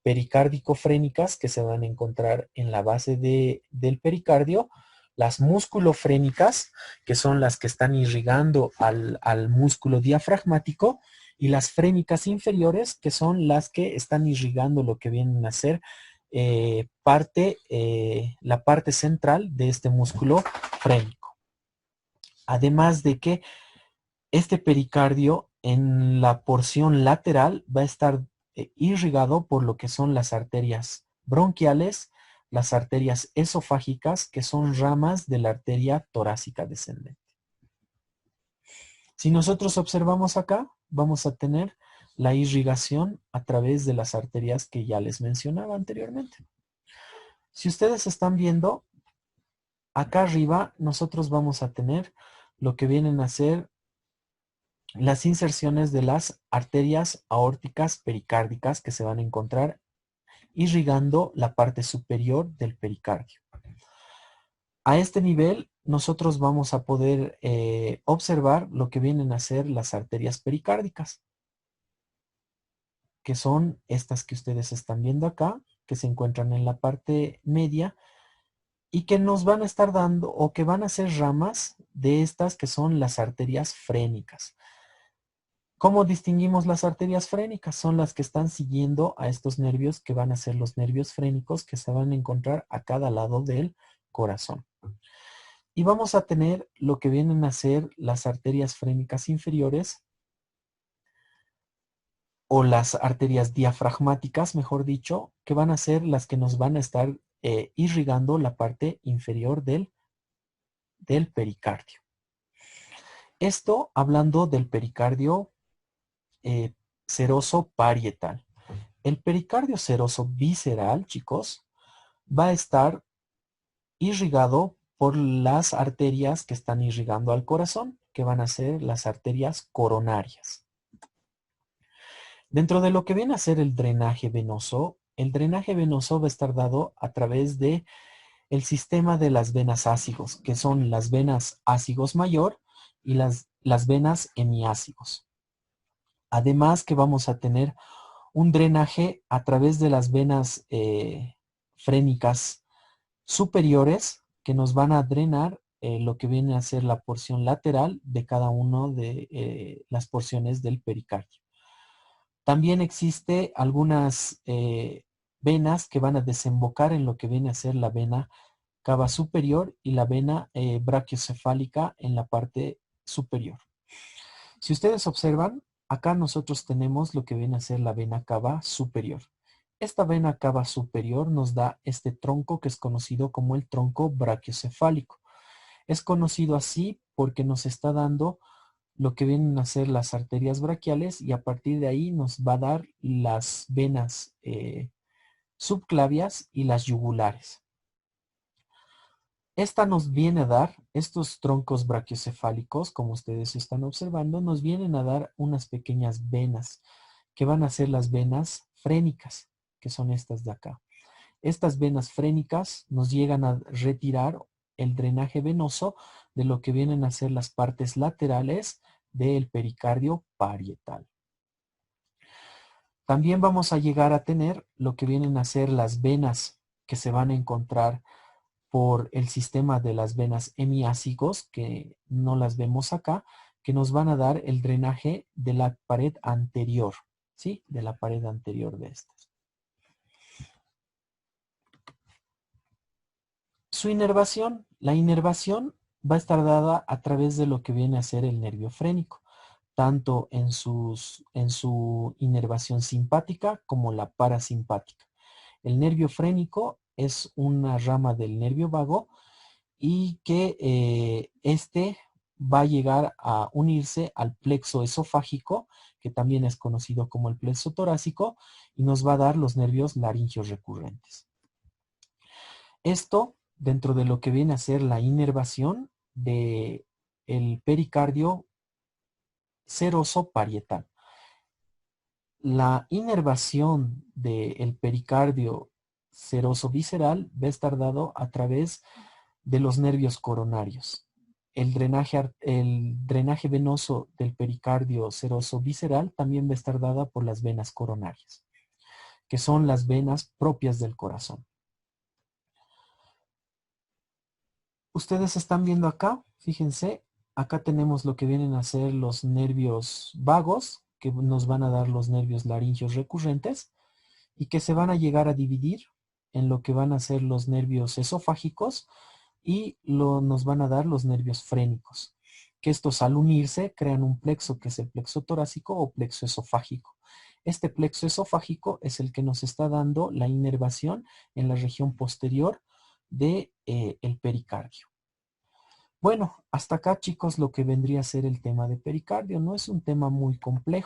pericárdico-frénicas que se van a encontrar en la base del pericardio, las musculofrénicas, que son las que están irrigando al músculo diafragmático, y las frénicas inferiores, que son las que están irrigando lo que vienen a ser la parte central de este músculo frénico. Además de que este pericardio en la porción lateral va a estar irrigado por lo que son las arterias bronquiales, las arterias esofágicas, que son ramas de la arteria torácica descendente. Si nosotros observamos acá, vamos a tener la irrigación a través de las arterias que ya les mencionaba anteriormente. Si ustedes están viendo, acá arriba nosotros vamos a tener lo que vienen a ser las inserciones de las arterias aórticas pericárdicas que se van a encontrar irrigando la parte superior del pericardio. A este nivel nosotros vamos a poder observar lo que vienen a ser las arterias pericárdicas, que son estas que ustedes están viendo acá, que se encuentran en la parte media y que nos van a estar dando o que van a ser ramas de estas que son las arterias frénicas. ¿Cómo distinguimos las arterias frénicas? Son las que están siguiendo a estos nervios que van a ser los nervios frénicos que se van a encontrar a cada lado del corazón. Y vamos a tener lo que vienen a ser las arterias frénicas inferiores o las arterias diafragmáticas, mejor dicho, que van a ser las que nos van a estar irrigando la parte inferior del pericardio. Esto hablando del pericardio seroso parietal. El pericardio seroso visceral, chicos, va a estar irrigado por las arterias que están irrigando al corazón, que van a ser las arterias coronarias. Dentro de lo que viene a ser el drenaje venoso va a estar dado a través de el sistema de las venas ácigos, que son las venas ácigos mayor y las venas hemiácigos. Además que vamos a tener un drenaje a través de las venas frénicas superiores que nos van a drenar lo que viene a ser la porción lateral de cada una de las porciones del pericardio. También existe algunas venas que van a desembocar en lo que viene a ser la vena cava superior y la vena brachiocefálica en la parte superior. Si ustedes observan, acá nosotros tenemos lo que viene a ser la vena cava superior. Esta vena cava superior nos da este tronco que es conocido como el tronco brachiocefálico. Es conocido así porque nos está dando lo que vienen a ser las arterias braquiales y a partir de ahí nos va a dar las venas subclavias y las yugulares. Esta nos viene a dar, estos troncos brachiocefálicos, como ustedes están observando, nos vienen a dar unas pequeñas venas, que van a ser las venas frénicas, que son estas de acá. Estas venas frénicas nos llegan a retirar el drenaje venoso de lo que vienen a ser las partes laterales del pericardio parietal. También vamos a llegar a tener lo que vienen a ser las venas que se van a encontrar por el sistema de las venas hemiácigos, que no las vemos acá, que nos van a dar el drenaje de la pared anterior, ¿sí? De la pared anterior de estas. Su inervación. La inervación va a estar dada a través de lo que viene a ser el nervio frénico, tanto en su inervación simpática como la parasimpática. El nervio frénico es una rama del nervio vago y que este va a llegar a unirse al plexo esofágico, que también es conocido como el plexo torácico, y nos va a dar los nervios laringeos recurrentes. Esto dentro de lo que viene a ser la inervación del pericardio seroso parietal. La inervación del pericardio seroso visceral va a estar dado a través de los nervios coronarios. El drenaje venoso del pericardio seroso visceral también va a estar dada por las venas coronarias, que son las venas propias del corazón. Ustedes están viendo acá, fíjense, acá tenemos lo que vienen a ser los nervios vagos, que nos van a dar los nervios laringeos recurrentes, y que se van a llegar a dividir en lo que van a ser los nervios esofágicos y nos van a dar los nervios frénicos, que estos al unirse crean un plexo que es el plexo torácico o plexo esofágico. Este plexo esofágico es el que nos está dando la inervación en la región posterior de, el pericardio. Bueno, hasta acá chicos lo que vendría a ser el tema de pericardio. No es un tema muy complejo.